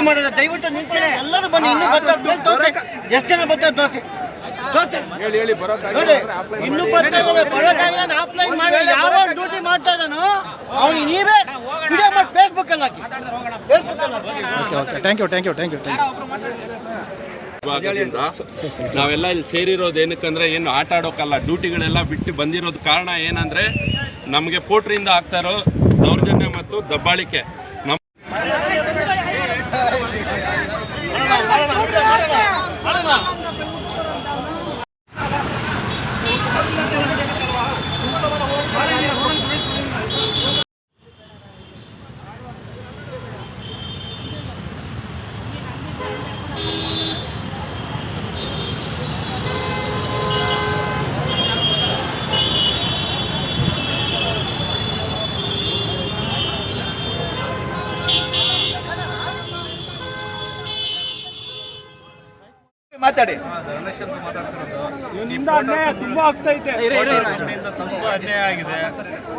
ಮಾಡೋದು ದಯವಿಟ್ಟು ನಿಂತರೆ ಎಲ್ಲರೂ ಬನ್ನಿ. ಇನ್ನೂ ಬರ್ತಾರೆ ದೋಸೆ, ಎಷ್ಟು ಜನ ಬರ್ತಾರೆ ದೋಸೆ ದೋಸೆ ನೋಡಿ. ಇನ್ನೂ ಬರ್ತಾರೆ ಬರೋಕ್ಕಾಗಲ್ಲ. ಆಫ್ಲೈನ್ ಮಾಡಿ ಯಾವ ಡ್ಯೂಟಿ ಮಾಡ್ತಾ ಇದ್ದಾನೋ ಅವನಿಗೆ ನೀವೇ ವಿಡಿಯೋ ಮಾಡಿ ಫೇಸ್ಬುಕ್ ಅಲ್ಲಿ ಹಾಕಿ. Thank you. ನಾವೆಲ್ಲ ಇಲ್ಲಿ ಸೇರಿರೋದು ಏನಕ್ಕಂದ್ರೆ ಏನು ಆಟ ಆಡೋಕ್ಕಲ್ಲ, ಡ್ಯೂಟಿಗಳೆಲ್ಲ ಬಿಟ್ಟು ಬಂದಿರೋದು. ಕಾರಣ ಏನಂದ್ರೆ ನಮಗೆ ಪೋಟ್ರಿಂದ ಆಗ್ತಾ ಇರೋ ದೌರ್ಜನ್ಯ ಮತ್ತು ದಬ್ಬಾಳಿಕೆ. ಮಾತಾಡಿ. ಇವನಿಂದ ಅನ್ಯಾಯ ತುಂಬಾ ಆಗ್ತಾ ಇದೆ. ತುಂಬಾ ಅನ್ಯಾಯ ಆಗಿದೆ.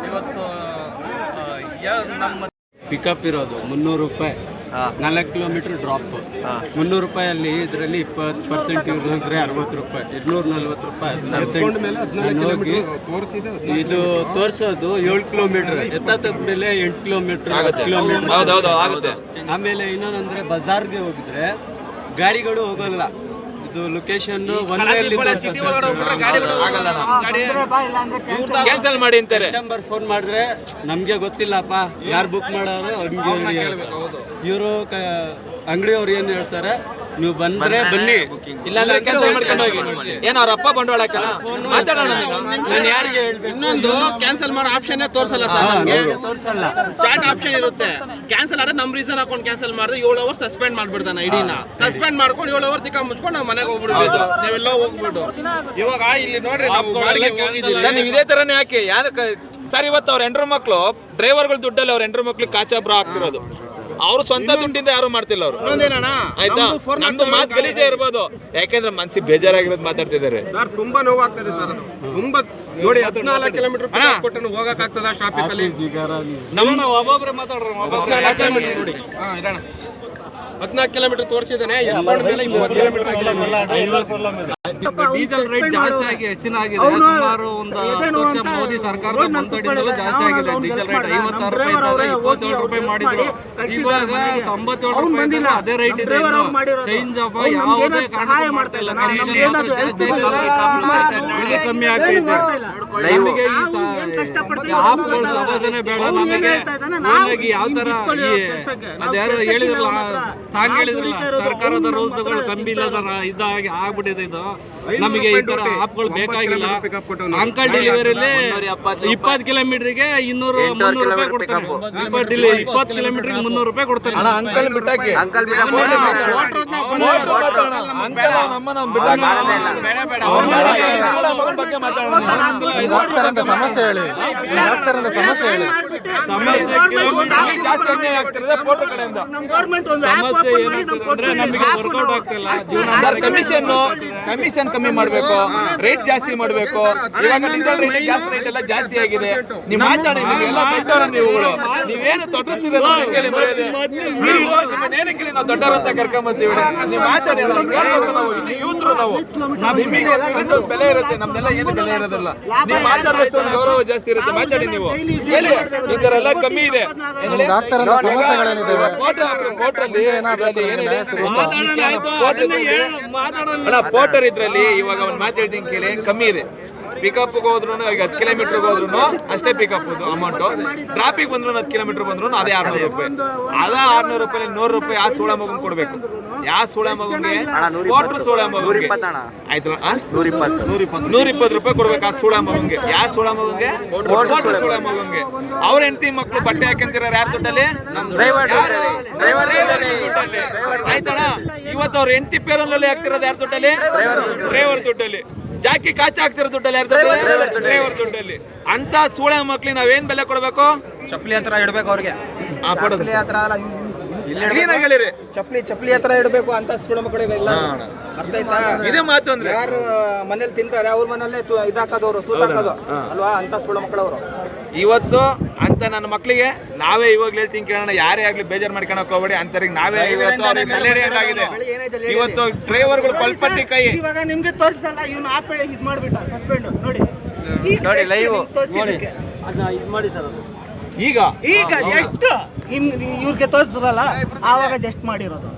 ಇವತ್ತು ನಮ್ಮ ಪಿಕಪ್ ಇರೋದು 300 ರೂಪಾಯಿ, 4 ಕಿಲೋಮೀಟರ್ ಡ್ರಾಪ್. 300 ರೂಪಾಯಲ್ಲಿ ಇದರಲ್ಲಿ 20% ಇರೋದ್ರೆ 60 ರೂಪಾಯಿ, 240 ರೂಪಾಯಿ. ಹೋಗಿ ಇದು ತೋರಿಸೋದು 7 ಕಿಲೋಮೀಟರ್, ಎತ್ತಾದ ಮೇಲೆ 8 ಕಿಲೋಮೀಟರ್, 10 ಕಿಲೋಮೀಟರ್ ಆಗುತ್ತೆ. ಆಮೇಲೆ ಇನ್ನೊಂದಂದ್ರೆ ಬಜಾರ್ಗೆ ಹೋಗಿದ್ರೆ ಗಾಡಿಗಳು ಹೋಗಲ್ಲ. ಇದು ಲೊಕೇಶನ್ ಕ್ಯಾನ್ಸಲ್ ಮಾಡಿ ಅಂತಾರೆ. ನಂಬರ್ ಫೋನ್ ಮಾಡಿದ್ರೆ ನಮ್ಗೆ ಗೊತ್ತಿಲ್ಲಪ್ಪ ಯಾರು ಬುಕ್ ಮಾಡೋರು. ಇವರು ಅಂಗಡಿಯವ್ರು ಏನ್ ಹೇಳ್ತಾರೆ, ನೀವು ಬಂದ್ರೆ ಬನ್ನಿ, ಇಲ್ಲಾಂದ್ರೆ ಕ್ಯಾನ್ಸಲ್ ಮಾಡ್ಕೊಂಡು ಹೋಗಿ. ಏನೋ ಅವ್ರ ಅಪ್ಪ ಬಂಡವಾಳ ಮಾತಾಡೋಣ. ಯಾರಿಗೆ ಇನ್ನೊಂದು ಕ್ಯಾನ್ಸಲ್ ಮಾಡೋ ಆಪ್ಷನ್ ತೋರ್ಸಲ್ಲ ಸರ್, ತೋರ್ಸಲ್ಲ. ಚಾಟ್ ಆಪ್ಷನ್ ಇರುತ್ತೆ. ಕ್ಯಾನ್ಸಲ್ ಆದ್ರೆ ನಮ್ ರೀಸನ್ ಹಾಕೊಂಡು ಕ್ಯಾನ್ಸಲ್ ಮಾಡಿದ್ರೆ 7 ಅವರ್ ಸಸ್ಪೆಂಡ್ ಮಾಡ್ಬಿಡ್ತಾನೆ. ಐಡಿನ ಸಸ್ಪೆಂಡ್ ಮಾಡ್ಕೊಂಡು 7 ಅವರ್ ತಿಕ್ಕ ಮುಚ್ಕೊಂಡು ನಾವು ಮನೆಗೆ ಹೋಗ್ಬಿಡ್ಬೇಕು. ನೀವೆಲ್ಲ ಹೋಗ್ಬಿಟ್ಟು ಇವಾಗ ಇಲ್ಲಿ ನೋಡ್ರಿ ಸರ್, ನೀವು ಇದೇ ತರನೇ ಹಾಕಿ. ಯಾವ್ದಕ್ಕೆ ಸರ್ ಇವತ್ತು ಅವ್ರ ಹೆಂಡ್ರು ಮಕ್ಳು ಡ್ರೈವರ್ಗಳ ದುಡ್ಡಲ್ಲಿ ಅವ್ರ ಹೆಂಡ್ರು ಮಕ್ಳಿಗೆ ಕಾಚಾಬ್ರ ಹಾಕ್ತಿರೋದು. ಅವ್ರು ಸ್ವಂತ ದುಡ್ಡಿಂದ ಯಾರು ಮಾಡ್ತಿಲ್ಲ ಅವರು. ಆಯ್ತಾ, ನಮ್ದು ಮಾತು ಗಲೀಜೆ ಇರ್ಬೋದು, ಯಾಕೆಂದ್ರೆ ಮನ್ಸಿಗೆ ಬೇಜಾರಾಗಿರೋದು ಮಾತಾಡ್ತಿದ್ದಾರೆ. ಸರ್ ತುಂಬಾ ನೋವಾಗ್ತದೆ ಸರ್. ಅದು ತುಂಬಾ ನೋಡಿ, 14 ಕಿಲೋಮೀಟರ್ ಕೊಟ್ಟು ಹೋಗಕ್ ಆಗ್ತದ ಟ್ರಾಫಿಕ್ ಅಲ್ಲಿ? ನಮ್ಮ ಒಬ್ಬೊಬ್ರೆ ಮಾತಾಡ್ರಿ. 14 ಕಿಲೋಮೀಟರ್ ನೋಡಿ, 14 ಕಿಲೋಮೀಟರ್ ತೋರಿಸಿದಾನೆ. ಡೀಸೆಲ್ ರೇಟ್ ಜಾಸ್ತಿ ಆಗಿ ಎಷ್ಟು ದಿನ ಆಗಿದೆ? ಸುಮಾರು ಒಂದು 10 ವರ್ಷ ಮೋದಿ ಸರ್ಕಾರದ ಬಂದಡಿಂದಲೂ ಜಾಸ್ತಿ ಆಗಿದೆ ಡೀಸೆಲ್ ರೇಟ್. 56 ರೂಪಾಯಿ ಇದ್ದಾಗ 27 ರೂಪಾಯಿ ಮಾಡಿದ್ರು. ಇವಾಗ 97 ರೂಪಾಯಿ ಅದೇ ರೇಟ್ ಇದೆ. ಚೇಂಜ್ ಆಫ್ ಯಾವುದೇ ಸಹಾಯ ಮಾಡ್ತಾ ಇಲ್ಲ. ಕಮ್ಮಿ ಆಗ್ತೈತೆ. ನಮಗೆ ಈ ಆಪ್ಗಳು ಸಮಾಧಾನ ಬೇಡ. ನಮಗೆ ಯಾವ ತರ ಅದ್ಯಾರು ಹೇಳಿದ್ರಲ್ಲ, ಸಾಂಗ್ ಹೇಳಿದ್ರಲ್ಲ, ಸರ್ಕಾರದ ರೂಲ್ಸ್ಗಳು ಕಮ್ಮಿ ಇಲ್ಲದ ಇದಾಗಿ ಆಗ್ಬಿಟ್ಟಿದೆ. ಇದು ನಮಗೆ ಈ ತರ ಆಪ್ಗಳು ಬೇಕಾಗಿಲ್ಲ. ಅಂಕಲ್ ಡೆಲಿವರಿಲಿ 20 ಕಿಲೋಮೀಟರ್ಗೆ 200-300 ರೂಪಾಯಿ ಕೊಡ್ತಾರೆ. 20 ಕಿಲೋಮೀಟರ್ಗೆ 300 ರೂಪಾಯಿ ಕೊಡ್ತಾರೆ. ಅಂಕಲ್ ಬಿಟ್ಟಾಕಿ, ಸಮಸ್ಯೆ ಹೇಳಿ. ಕಮಿಷನ್ ಕಮ್ಮಿ ಮಾಡಬೇಕು, ರೇಟ್ ಜಾಸ್ತಿ ಮಾಡಬೇಕು. ಇವಾಗ ಡೀಸೆಲ್ ರೇಟ್, ಗ್ಯಾಸ್ ರೇಟ್ ಎಲ್ಲ ಜಾಸ್ತಿ ಆಗಿದೆ. ನೀವು ಮಾತಾಡಿ, ನೀವೆಲ್ಲ ದೊಡ್ಡವರ, ನೀವೇನು ತೊಡರಿಸಿದ್ರೆ ನಾವು ದೊಡ್ಡವರು ಅಂತ ಕರ್ಕೊಂಬತ್ತೀವಿ. ನೀವು ಮಾತಾಡಿ, ಯೂತ್ರು ನಾವು, ನಿಮಗೆ ಬೆಲೆ ಇರುತ್ತೆ, ನಮ್ದೆಲ್ಲ ಏನು ಬೆಲೆ ಇರೋದಿಲ್ಲ. ನೀವು ಮಾತಾಡಿದಷ್ಟು ಒಂದು ಗೌರವ ಜಾಸ್ತಿ ಇರುತ್ತೆ. ಮಾತಾಡಿ, ನೀವು ಹೇಳಿ, ಈ ತರ ಎಲ್ಲ ಕಮ್ಮಿ ಇದೆ. ಪೋರ್ಟರ್ ಇದ್ರಲ್ಲಿ ಇವಾಗ ಒಂದು ಮಾತು ಹೇಳ್ತೀನಿ ಕೇಳಿ, ಕಮ್ಮಿ ಇದೆ. ಪಿಕಪ್ ಹೋದ್ರು ಈಗ 10 ಕಿಲೋಮೀಟರ್ ಹೋದ್ರು ಅಷ್ಟೇ ಪಿಕಪ್ ಅಮೌಂಟ್. ಟ್ರಾಫಿಕ್ ಬಂದ್ರು 10 ಕಿಲೋಮೀಟರ್ ಬಂದ್ರು ಅದೇ 600 ರೂಪಾಯಿ. ಅದ 600 ರೂಪಾಯಿ 100 ರೂಪಾಯಿ ಆ ಸೋಳ ಮಗನ್ ಕೊಡ್ಬೇಕು. ಯಾವ ಸೋಳ ಮಗನ್ಗೆ? ಪೋರ್ಟರ್ ಸೋಳ ಮಗನ್ಗೆ ಆಯ್ತು 120 ರೂಪಾಯಿ ಕೊಡ್ಬೇಕು ಆ ಸೋಳ ಮಗನ್ಗೆ. ಯಾವ ಸೋಳ ಮಗನ್ಗೆ? ಪೋರ್ಟರ್ ಸೋಳ ಮಗನ್ಗೆ. ಅವ್ರ ಹೆಂಡತಿ ಮಕ್ಳು ಬಟ್ಟೆ ಹಾಕಂತಿರ ಯಾರ ದುಡ್ಡಲ್ಲಿ? ಆಯ್ತಣ್ಣ, ಇವತ್ತು ಅವ್ರ ಹೆಂಡತಿ ಪೇರಲ್ಲಿ ಹಾಕ್ತಿರೋದು ಯಾರ ದುಡ್ಡಲ್ಲಿ? ಡ್ರೈವರ್ ದುಡ್ಡಲ್ಲಿ. ಜಾಕಿ ಕಾಚಿ ಹಾಕ್ತಿರೋ ದುಡ್ಡಲ್ಲಿ ಯಾರ ದುಡ್ಡಲ್ಲಿ? ಡ್ರೈವರ್ ದುಡ್ಡಲ್ಲಿ. ಅಂತ ಸೂಳೆ ಮಕ್ಳಿಗೆ ನಾವೇನ್ ಬೆಲೆ ಕೊಡ್ಬೇಕು? ಚಪ್ಪಲಿ ಹತ್ರ ಇಡ್ಬೇಕು ಅವ್ರಿಗೆ. ಕ್ಲೀನ್ ಆಗಿ ಹೇಳಿರಿ. ಚಪ್ಪಲಿ ಹತ್ರ ಇಡಬೇಕು ಅಂತ ಸುಳ್ಳು ಮಕ್ಕಳಿಗೆ ಇಲ್ಲ. ಅರ್ಥ ಆಯ್ತಾ? ಇದೇ ಮಾತು ಅಂದ್ರೆ ಯಾರು ಮನೇಲಿ ತಿಂತಾರೆ ಅವ್ರ ಮನೆಯಲ್ಲೇ ಇದಾಕೋದವ್ರು ತೂತಾಕೋದು ಅಲ್ವಾ ಅಂತ ಸುಳ್ಳು ಮಕ್ಕಳವರು. ಇವತ್ತು ಅಂತ ನನ್ನ ಮಕ್ಕಳಿಗೆ ನಾವೇ ಇವಾಗ್ಲೂ ಹೇಳ್ತೀನಿ ಕೇಳೋಣ, ಯಾರೇ ಆಗ್ಲಿ ಬೇಜಾರು ಮಾಡ್ಕೊಳಕ್ ಹೋಗ್ಬೇಡಿ. ಅಂತರಿಗೆ ನಾವೇ ಇವತ್ತು ಅವ್ರಿಗೆ ತಲೆಹಿಡಿಯಂಗಾಗಿದೆ. ಇವತ್ತು ಡ್ರೈವರ್ಗಳು ಪಲ್ಪಟ್ಟಿ ಕೈ ಇವಾಗ ನಿಮ್ಗೆ ತೋರಿಸ್ದಲ್ಲ, ಇವ್ನು ಆಪ್ ಇದು ಮಾಡ್ಬಿಟ್ಟ ಸಸ್ಪೆಂಡ್ ನೋಡಿ ಲೈವ್ ಈಗ ಈಗ ಎಷ್ಟು ಇವ್ರಿಗೆ ತೋರಿಸ್ತಾರಲ್ಲ ಆವಾಗ ಜಸ್ಟ್ ಮಾಡಿರೋದು.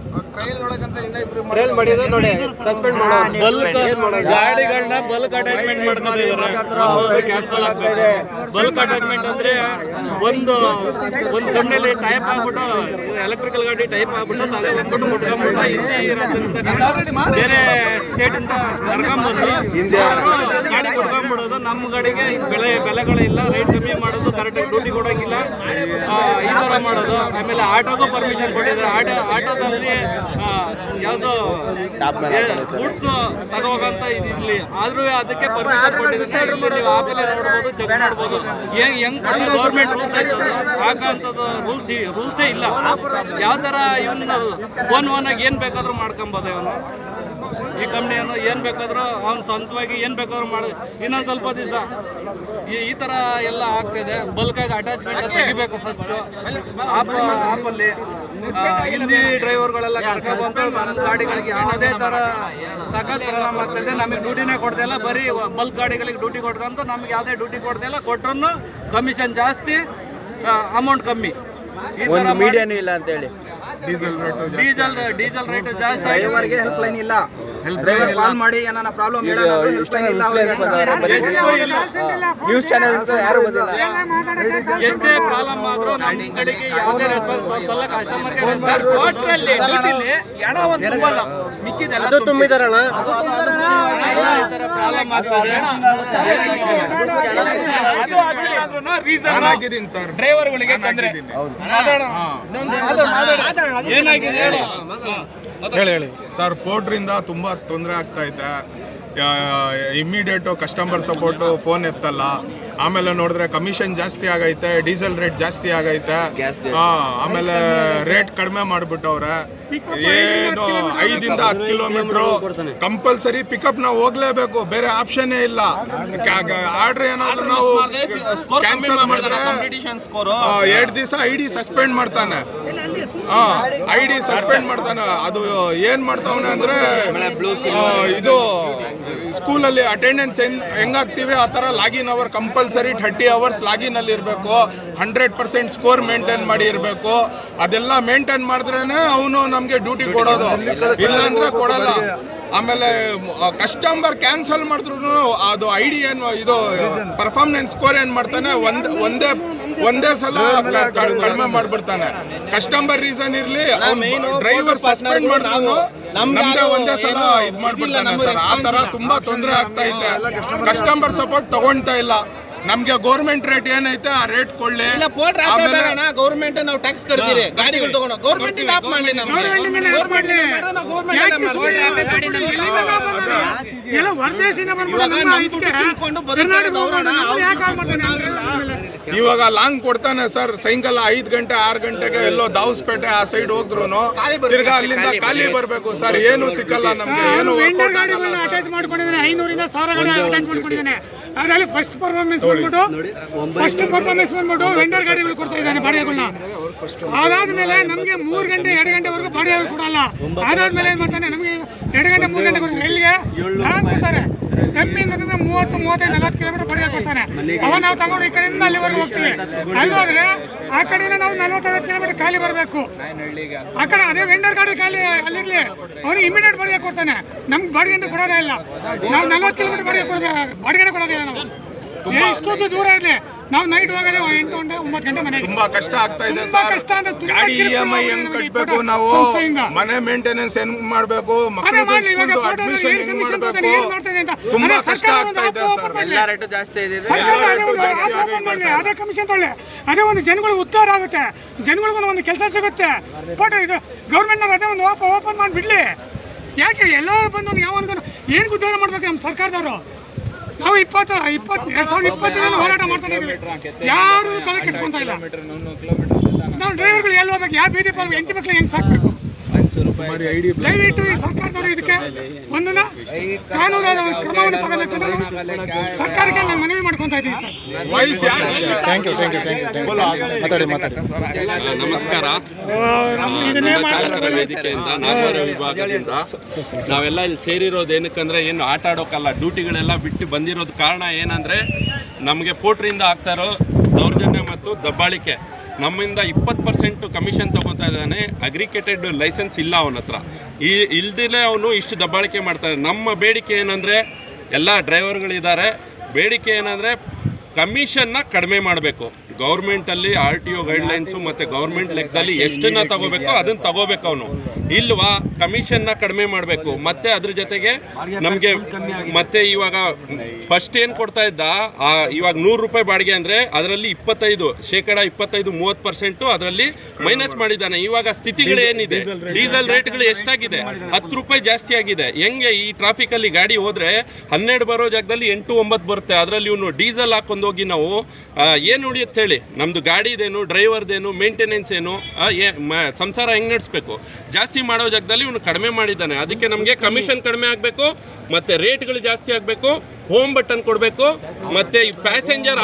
ಗಾಡಿಗಳನ್ನ ಬಲ್ಕ್ ಅಟ್ಯಾಚ್ಮೆಂಟ್ ಮಾಡ್ಕೊಂಡಿದ್ದಾರೆ. ಕ್ಯಾನ್ಸಲ್ ಆಗ್ತದೆ. ಬಲ್ಕ್ ಅಟ್ಯಾಚ್ಮೆಂಟ್ ಅಂದ್ರೆ ಒಂದು ಕಂಪ್ನಿಯಲ್ಲಿ ಟೈಪ್ ಆಗ್ಬಿಟ್ಟು ಎಲೆಕ್ಟ್ರಿಕಲ್ ಗಾಡಿ ಟೈಪ್ ಆಗ್ಬಿಟ್ಟು ತಲೆ ಬಂದ್ಬಿಟ್ಟು ಮುಟ್ಕೊಂಡ್ಬಿಟ್ಟು ಹಿಂದೆ ಇರೋದ್ರಿಂದ ಬೇರೆ ಸ್ಟೇಟ್ ಇಂದ ಕರ್ಕೊಂಡ್ಬಂದು ಗಾಡಿ ಕೊಟ್ಕೊಂಡ್ಬಿಡೋದು. ನಮ್ಮ ಗಾಡಿಗೆ ಬೆಲೆಗಳಿಲ್ಲ, ರೈಟ್ ಕಮ್ಮಿ ಮಾಡೋದು, ಕರೆಕ್ಟಾಗಿ ಡ್ಯೂಟಿ ಕೊಡೋಂಗಿಲ್ಲ, ಈ ಥರ ಮಾಡೋದು. ಆಮೇಲೆ ಆಟೋಗೂ ಪರ್ಮಿಷನ್ ಕೊಟ್ಟಿದ್ದಾರೆ. ಆಟೋದಲ್ಲಿ ಯಾವುದು ಗೂಡ್ಸ್ ತಗೋಬೇಕಂತ ಇದಿರ್ಲಿ, ಆದ್ರೂ ಅದಕ್ಕೆ ಪರ್ಮಿಷನ್ ಕೊಟ್ಟಿದ್ದಾರೆ. ನೀವು ಆಮೇಲೆ ನೋಡ್ಬೋದು, ಚೆಕ್ ಮಾಡ್ಬೋದು ಹೆಂಗ್ ಗೌರ್ಮೆಂಟ್ ರೂಲ್ಸ್ ಆಯ್ತು ಹಾಕಂಥದ್ದು ರೂಲ್ಸೇ ಇಲ್ಲ. ಯಾವ ಥರ ಇವನು ಓನ್ ಆಗಿ ಏನು ಬೇಕಾದ್ರೂ ಮಾಡ್ಕೊಬೋದು. ಇವನು ಈ ಕಂಪ್ನಿಯನ್ನು ಏನು ಬೇಕಾದರೂ ಅವ್ನು ಸ್ವಂತವಾಗಿ ಏನು ಬೇಕಾದ್ರೂ ಮಾಡಿ. ಇನ್ನೊಂದು ಸ್ವಲ್ಪ ದಿವಸ ಈ ಥರ ಎಲ್ಲ ಆಗ್ತಿದೆ. ಬಲ್ಕಾಗಿ ಅಟ್ಯಾಚ್ಮೆಂಟ್ ತೆಗಿಬೇಕು ಫಸ್ಟು. ಆಪಲ್ಲಿ ಹಿಂದಿ ಡ್ರೈವರ್ಗಳೆಲ್ಲ ಕರ್ಕೊಬಂದು ನಮ್ಮ ಗಾಡಿಗಳಿಗೆ ಯಾವುದೇ ಥರ ಸಖತ್ ಪರಿಣಾಮ ಆಗ್ತದೆ. ನಮಗೆ ಡ್ಯೂಟಿನೇ ಕೊಡ್ತಿಲ್ಲ, ಬರೀ ಬಲ್ಕ್ ಗಾಡಿಗಳಿಗೆ ಡ್ಯೂಟಿ ಕೊಡ್ಕೊಂಡು ನಮ್ಗೆ ಯಾವುದೇ ಡ್ಯೂಟಿ ಕೊಡ್ತಿಲ್ಲ. ಕೊಟ್ರು ಕಮಿಷನ್ ಜಾಸ್ತಿ, ಅಮೌಂಟ್ ಕಮ್ಮಿ. ಈ ಥರ ಮೀಡಿಯಾನು ಇಲ್ಲ ಅಂತ ಹೇಳಿ ಡೀಸೆಲ್ ರೇಟ್ ಜಾಸ್ತಿ. ಡ್ರೈವರ್ಗೆ ಹೆಲ್ಪ್ ಲೈನ್ ಇಲ್ಲ. ಡ್ರೈವರ್ ಕಾಲ್ ಮಾಡಿ ಏನಾನ ಪ್ರಾಬ್ಲಮ್ ಇಲ್ಲ. ನ್ಯೂಸ್ ಚಾನೆಲ್ ಯಾರು ಬಂದಿಲ್ಲ. ಎಷ್ಟೇ ಪ್ರಾಬ್ಲಮ್ ಆದ್ರೂ ನಮ್ಮ ಕಡೆಗೆ ಯಾವುದೇ ರೆಸ್ಪಾನ್ಸ್ ತೋರಿಸಲ್ಲ. ಕಸ್ಟಮರ್ಗೆ ಅದು ತುಂಬಿದಾರಣ ಪ್ರಾಬ್ಲಮ್ ಆಗ್ತದೆ. ಡ್ರೈವರ್ಗಳಿಗೆ ತೊಂದರೆ. ಏನಾಗಿದೆ ಹೇಳಿ ಸರ್. ಪೋರ್ಟ್ರಿಂದ ತುಂಬ ತೊಂದರೆ ಆಗ್ತಾ ಇದೆ. ಇಮ್ಮಿಡಿಯೇಟು ಕಸ್ಟಮರ್ ಸಪೋರ್ಟು ಫೋನ್ ಎತ್ತಲ್ಲ. ಆಮೇಲೆ ನೋಡಿದ್ರೆ ಕಮಿಷನ್ ಜಾಸ್ತಿ ಆಗೈತೆ, ಡೀಸೆಲ್ ರೇಟ್ ಜಾಸ್ತಿ ಆಗೈತೆ. ಆಮೇಲೆ ರೇಟ್ ಕಡಿಮೆ ಮಾಡಿಬಿಟ್ಟವ್ರೆ. ಏನು 5 ಇಂದ 10 ಕಿಲೋಮೀಟ್ರು ಕಂಪಲ್ಸರಿ ಪಿಕಪ್ ನಾವು ಹೋಗ್ಲೇಬೇಕು, ಬೇರೆ ಆಪ್ಷನ್ನೇ ಇಲ್ಲ. ಆರ್ಡ್ರ್ ಏನಾದ್ರು ನಾವು ಕ್ಯಾನ್ಸಲ್ ಮಾಡಿದ್ರೆ 2 ದಿವಸ ID ಸಸ್ಪೆಂಡ್ ಮಾಡ್ತಾನೆ. ID ಸಸ್ಪೆಂಡ್ ಮಾಡ್ತಾನೆ. ಅದು ಏನ್ ಮಾಡ್ತಾವನೆ ಅಂದ್ರೆ ಇದು ಸ್ಕೂಲಲ್ಲಿ ಅಟೆಂಡೆನ್ಸ್ ಹೆಂಗಾಗ್ತೀವಿ ಆ ಥರ login hour compulsory 30 hours login ಅಲ್ಲಿ ಇರಬೇಕು. 100% ಸ್ಕೋರ್ ಮೇಂಟೈನ್ ಮಾಡಿ ಇರಬೇಕು. ಅದೆಲ್ಲ ಮೇಂಟೈನ್ ಮಾಡಿದ್ರೇನೆ ಅವನು ನಮಗೆ ಡ್ಯೂಟಿ ಕೊಡೋದು, ಇಲ್ಲಾಂದ್ರೆ ಕೊಡಲ್ಲ. ಆಮೇಲೆ ಕಸ್ಟಮರ್ ಕ್ಯಾನ್ಸಲ್ ಮಾಡಿದ್ರು ಅದು ID ಏನು ಇದು ಪರ್ಫಾರ್ಮೆನ್ಸ್ ಸ್ಕೋರ್ ಏನು ಮಾಡ್ತಾನೆ, ಒಂದೇ ಸಲ ಕಡಿಮೆ ಮಾಡ್ಬಿಡ್ತಾನೆ. ಕಸ್ಟಮರ್ ರೀಸನ್ ಇರ್ಲಿ, ಡ್ರೈವರ್ ಸಸ್ಪೆಂಡ್ ಮಾಡಿದ್ರು ನಮ್ದೇ ಒಂದೇ ಸಲ ಇದು ಮಾಡ್ಬಿಡ್ತಾನೆ ಸರ್. ಆ ತರ ತುಂಬಾ ತೊಂದರೆ ಆಗ್ತಾ ಐತೆ. ಕಸ್ಟಮರ್ ಸಪೋರ್ಟ್ ತಗೊಳ್ತಾ ಇಲ್ಲ. ನಮ್ಗೆ ಗೌರ್ಮೆಂಟ್ ರೇಟ್ ಏನೈತೆ ಆ ರೇಟ್ ಕೊಡ್ಲಿ. ಗೌರ್ಮೆಂಟ್ ನಾವು ಟ್ಯಾಕ್ಸ್ ಕಟ್ತೀರಿ, ಗಾಡಿಗಳು ತಗೊಂಡು ಗೌರ್ಮೆಂಟ್ ಆಪ್ ಮಾಡಲಿ. ಇವಾಗ ಲಾಂಗ್ ಕೊಡ್ತಾನೆ ಸರ್. ಸಾಯಂಕಾಲ 5 ಗಂಟೆ 6 ಗಂಟೆಗೆ ಎಲ್ಲೋ ದಾವಸ್ಪೇಟೆ ಆ ಸೈಡ್ ಹೋದ್ರು ತಿರ್ಗಾ ಅಲ್ಲಿಂದ ಖಾಲಿ ಬರ್ಬೇಕು ಸರ್. ಏನು ಸಿಕ್ಕಲ್ಲ ನಮ್ಗೆ, ಏನು ಅಟ್ಯಾಚ್ ಮಾಡ್ಕೊಂಡಿದ್ದಾನೆ. 500 ಇಂದ 1000 ಗಾಡಿ ಅಟ್ಯಾಚ್ ಮಾಡ್ಕೊಂಡಿದ್ದಾನೆ. ಅದರಲ್ಲಿ ಫಸ್ಟ್ ಪರ್ಫಾರ್ಮೆನ್ಸ್ ಬಂದ್ಬಿಟ್ಟು ವೆಂಡರ್ ಗಾಡಿಗಳು ಕೊಡ್ತಾ ಇದ್ದಾನೆ ಬಾಡಿಗೆಗಳನ್ನ. ಅದಾದ್ಮೇಲೆ ನಮ್ಗೆ 3 ಗಂಟೆ 2 ಗಂಟೆವರೆಗೂ ಬಾಡಿಗೆಗಳು ಕೊಡಲ್ಲ. ಅದಾದ್ಮೇಲೆ ಏನ್ ಮಾಡ್ತಾನೆ, ನಮ್ಗೆ 2 ಗಂಟೆ 3 ಗಂಟೆ ಕೊಡ್ತಾರೆ. ಎಲ್ಲಿಗೆ ಕೊಡ್ತಾರೆ ಕಮ್ಮಿ 30, 35, 40 ಕಿಲೋಮೀಟರ್ ಬಾಡಿಗೆ ಕೊಡ್ತಾನೆ. ಅವ ನಾವು ತಗೊಂಡು ಈ ಕಡೆಯಿಂದ ಅಲ್ಲಿವರೆಗೂ ಹೋಗ್ತೀವಿ. ಅಲ್ಲಿ ಹೋದ್ರೆ ಆ ಕಡೆಯಿಂದ ನಾವು 40-50 ಕಿಲೋಮೀಟರ್ ಖಾಲಿ ಬರಬೇಕು. ಆ ಕಡೆ ಅದೇ ವೆಂಡರ್ ಗಾಡಿ ಖಾಲಿ ಅಲ್ಲಿರ್ಲಿ, ಅವನಿಗೆ ಇಮಿಡಿಯೇಟ್ ಬಾಡಿಗೆ ಕೊಡ್ತಾನೆ. ನಮ್ಗೆ ಬಾಡಿಗೆ ಅಂತ ಕೊಡೋದೇ ಇಲ್ಲ. ನಾವು 40 ಕಿಲೋಮೀಟರ್ ಬಾಡಿಗೆನೇ ಕೊಡೋದಿಲ್ಲ. ನಾವು ಇಷ್ಟೊಂದು ದೂರ ಇರಲಿ, ನಾವು ನೈಟ್ ಹೋಗೋದೇ 8 ಗಂಟೆ 9 ಗಂಟೆ ಮನೆಗೆ. ತುಂಬಾ ಕಷ್ಟ ಆಗ್ತಾ ಇದೆ ಸರ್. ಗಾಡಿ EMI ಹೆಂಗ್ ಕಟ್ಬೇಕು, ನಾವು ಮನೆ ಮೇಂಟೆನೆನ್ಸ್ ಹೆಂಗ್ ಮಾಡ್ಬೇಕು, ಮಕ್ಕಳು ಅಡ್ಮಿಷನ್ ಹೆಂಗ್ ಮಾಡ್ಬೇಕು, ತುಂಬಾ ಕಷ್ಟ ಆಗ್ತಾ ಇದೆ ಸರ್. ಎಲ್ಲ ರೇಟು ಜಾಸ್ತಿ ಇದೆ. ಅದೇ ಕಮಿಷನ್ ತೊಗೊಳ್ಳಿ, ಅದೇ ಒಂದು ಜನಗಳಿಗೆ ಉದ್ಧಾರ ಆಗುತ್ತೆ, ಜನಗಳಿಗೂ ಒಂದು ಕೆಲಸ ಸಿಗುತ್ತೆ. ಬಟ್ ಇದು ಗೌರ್ಮೆಂಟ್ ಅದೇ ಒಂದು ಓಪನ್ ಮಾಡಿ ಬಿಡ್ಲಿ. ಯಾಕೆ ಎಲ್ಲರೂ ಬಂದು ಯಾವನ್ಗೂ ಏನು ಉದ್ಧಾರ ಮಾಡ್ಬೇಕು ನಮ್ಮ ಸರ್ಕಾರದವರು? ನಾವು 2020 ಹೋರಾಟ ಮಾಡ್ತಾ ಇದ್ದೀವಿ, ಯಾರು ತಲೆ ಕೆಡ್ಸ್ಕೊಂತ ಇಲ್ಲ. ನಾವು ಡ್ರೈವರ್ಗಳು ಎಲ್ಲಿ ಹೋಗ್ಬೇಕು, ಯಾವ ಬೀದಿ ಪಾಲ್ ಹೆಂಚು ಮಕ್ಳು ಹೆಂಗೆ ಸಾಕ್ಬೇಕು? ದಯವಿಟ್ಟು ಈ ಸರ್ಕಾರದವರು ಇದಕ್ಕೆ ಒಂದನ್ನ ಕಾನೂನು ಕ್ರಮವನ್ನು ತಗೋಬೇಕು ಅಂತ ಸರ್ಕಾರಕ್ಕೆ ನಾನು ಮನವಿ ಮಾಡ್ಕೊಂತ ಇದ್ದೀನಿ ಸರ್. ನಮಸ್ಕಾರ. ಚಾಲಕರ ವೇದಿಕೆಯಿಂದ ನಾಗವಾರ ವಿಭಾಗದಿಂದ ನಾವೆಲ್ಲ ಇಲ್ಲಿ ಸೇರಿರೋದು ಏನಕ್ಕಂದ್ರೆ ಏನು ಆಟ ಆಡೋಕ್ಕಲ್ಲ, ಡ್ಯೂಟಿಗಳೆಲ್ಲ ಬಿಟ್ಟು ಬಂದಿರೋದು ಕಾರಣ ಏನಂದ್ರೆ ನಮಗೆ ಪೋಟ್ರಿಂದ ಆಗ್ತಾ ಇರೋ ದೌರ್ಜನ್ಯ ಮತ್ತು ದಬ್ಬಾಳಿಕೆ. ನಮ್ಮಿಂದ 20% ಕಮಿಷನ್ ತೊಗೊತಾ ಇದ್ದಾನೆ. ಅಗ್ರಿಕೇಟೆಡ್ ಲೈಸೆನ್ಸ್ ಇಲ್ಲ ಅವನ ಹತ್ರ. ಇಲ್ದಿಲ್ಲೇ ಅವನು ಇಷ್ಟು ದಬ್ಬಾಳಿಕೆ ಮಾಡ್ತಾರೆ. ನಮ್ಮ ಬೇಡಿಕೆ ಏನಂದರೆ, ಎಲ್ಲ ಡ್ರೈವರ್ಗಳಿದ್ದಾರೆ, ಬೇಡಿಕೆ ಏನಂದರೆ ಕಮಿಷನ್ನ ಕಡಿಮೆ ಮಾಡಬೇಕು. ಗೌರ್ಮೆಂಟಲ್ಲಿ RTO ಗೈಡ್ಲೈನ್ಸು ಮತ್ತು ಗೌರ್ಮೆಂಟ್ ಲೆಕ್ಕದಲ್ಲಿ ಎಷ್ಟನ್ನ ತಗೋಬೇಕೋ ಅದನ್ನು ತಗೋಬೇಕು ಅವನು. ಇಲ್ವಾ ಕಮಿಷನ್ನ ಕಡಿಮೆ ಮಾಡಬೇಕು. ಮತ್ತು ಅದ್ರ ಜೊತೆಗೆ ನಮಗೆ ಮತ್ತೆ ಇವಾಗ ಫಸ್ಟ್ ಏನು ಕೊಡ್ತಾ ಇದ್ದ, ಇವಾಗ 100 ರೂಪಾಯಿ ಬಾಡಿಗೆ ಅಂದರೆ ಅದರಲ್ಲಿ 25% ಅದರಲ್ಲಿ ಮೈನಸ್ ಮಾಡಿದ್ದಾನೆ. ಇವಾಗ ಸ್ಥಿತಿಗಳು ಏನಿದೆ, ಡೀಸೆಲ್ ರೇಟ್ಗಳು ಎಷ್ಟಾಗಿದೆ, 10 ರೂಪಾಯಿ ಜಾಸ್ತಿ ಆಗಿದೆ. ಹೆಂಗೆ ಈ ಟ್ರಾಫಿಕಲ್ಲಿ ಗಾಡಿ ಹೋದರೆ 12 ಬರೋ ಜಾಗದಲ್ಲಿ 8-9 ಬರುತ್ತೆ. ಅದರಲ್ಲಿ ಇವನು ಡೀಸೆಲ್ ಹಾಕೊಂಡು ಹೋಗಿ ನಾವು ಏನು ಉಳಿಯುತ್ತೆ ಹೇಳಿ? ನಮ್ಮದು ಗಾಡಿದೇನು, ಡ್ರೈವರ್ದೇನು, ಮೇಂಟೆನೆನ್ಸ್ ಏನು, ಸಂಸಾರ ಹೆಂಗೆ ನಡೆಸಬೇಕು? ಜಾಸ್ತಿ ಮಾಡೋ ಜಾಗದಲ್ಲಿ ಇವನು ಕಡಿಮೆ ಮಾಡಿದ್ದಾನೆ. ಅದಕ್ಕೆ ನಮಗೆ ಕಮಿಷನ್ ಕಡಿಮೆ ಆಗಬೇಕು, ಮತ್ತು ರೇಟ್ಗಳು ಜಾಸ್ತಿ ಆಗಬೇಕು, ಹೋಮ್ ಬಟನ್ ಕೊಡಬೇಕು. ಮತ್ತು ಈ ಪ್ಯಾಸೆಂಜರ್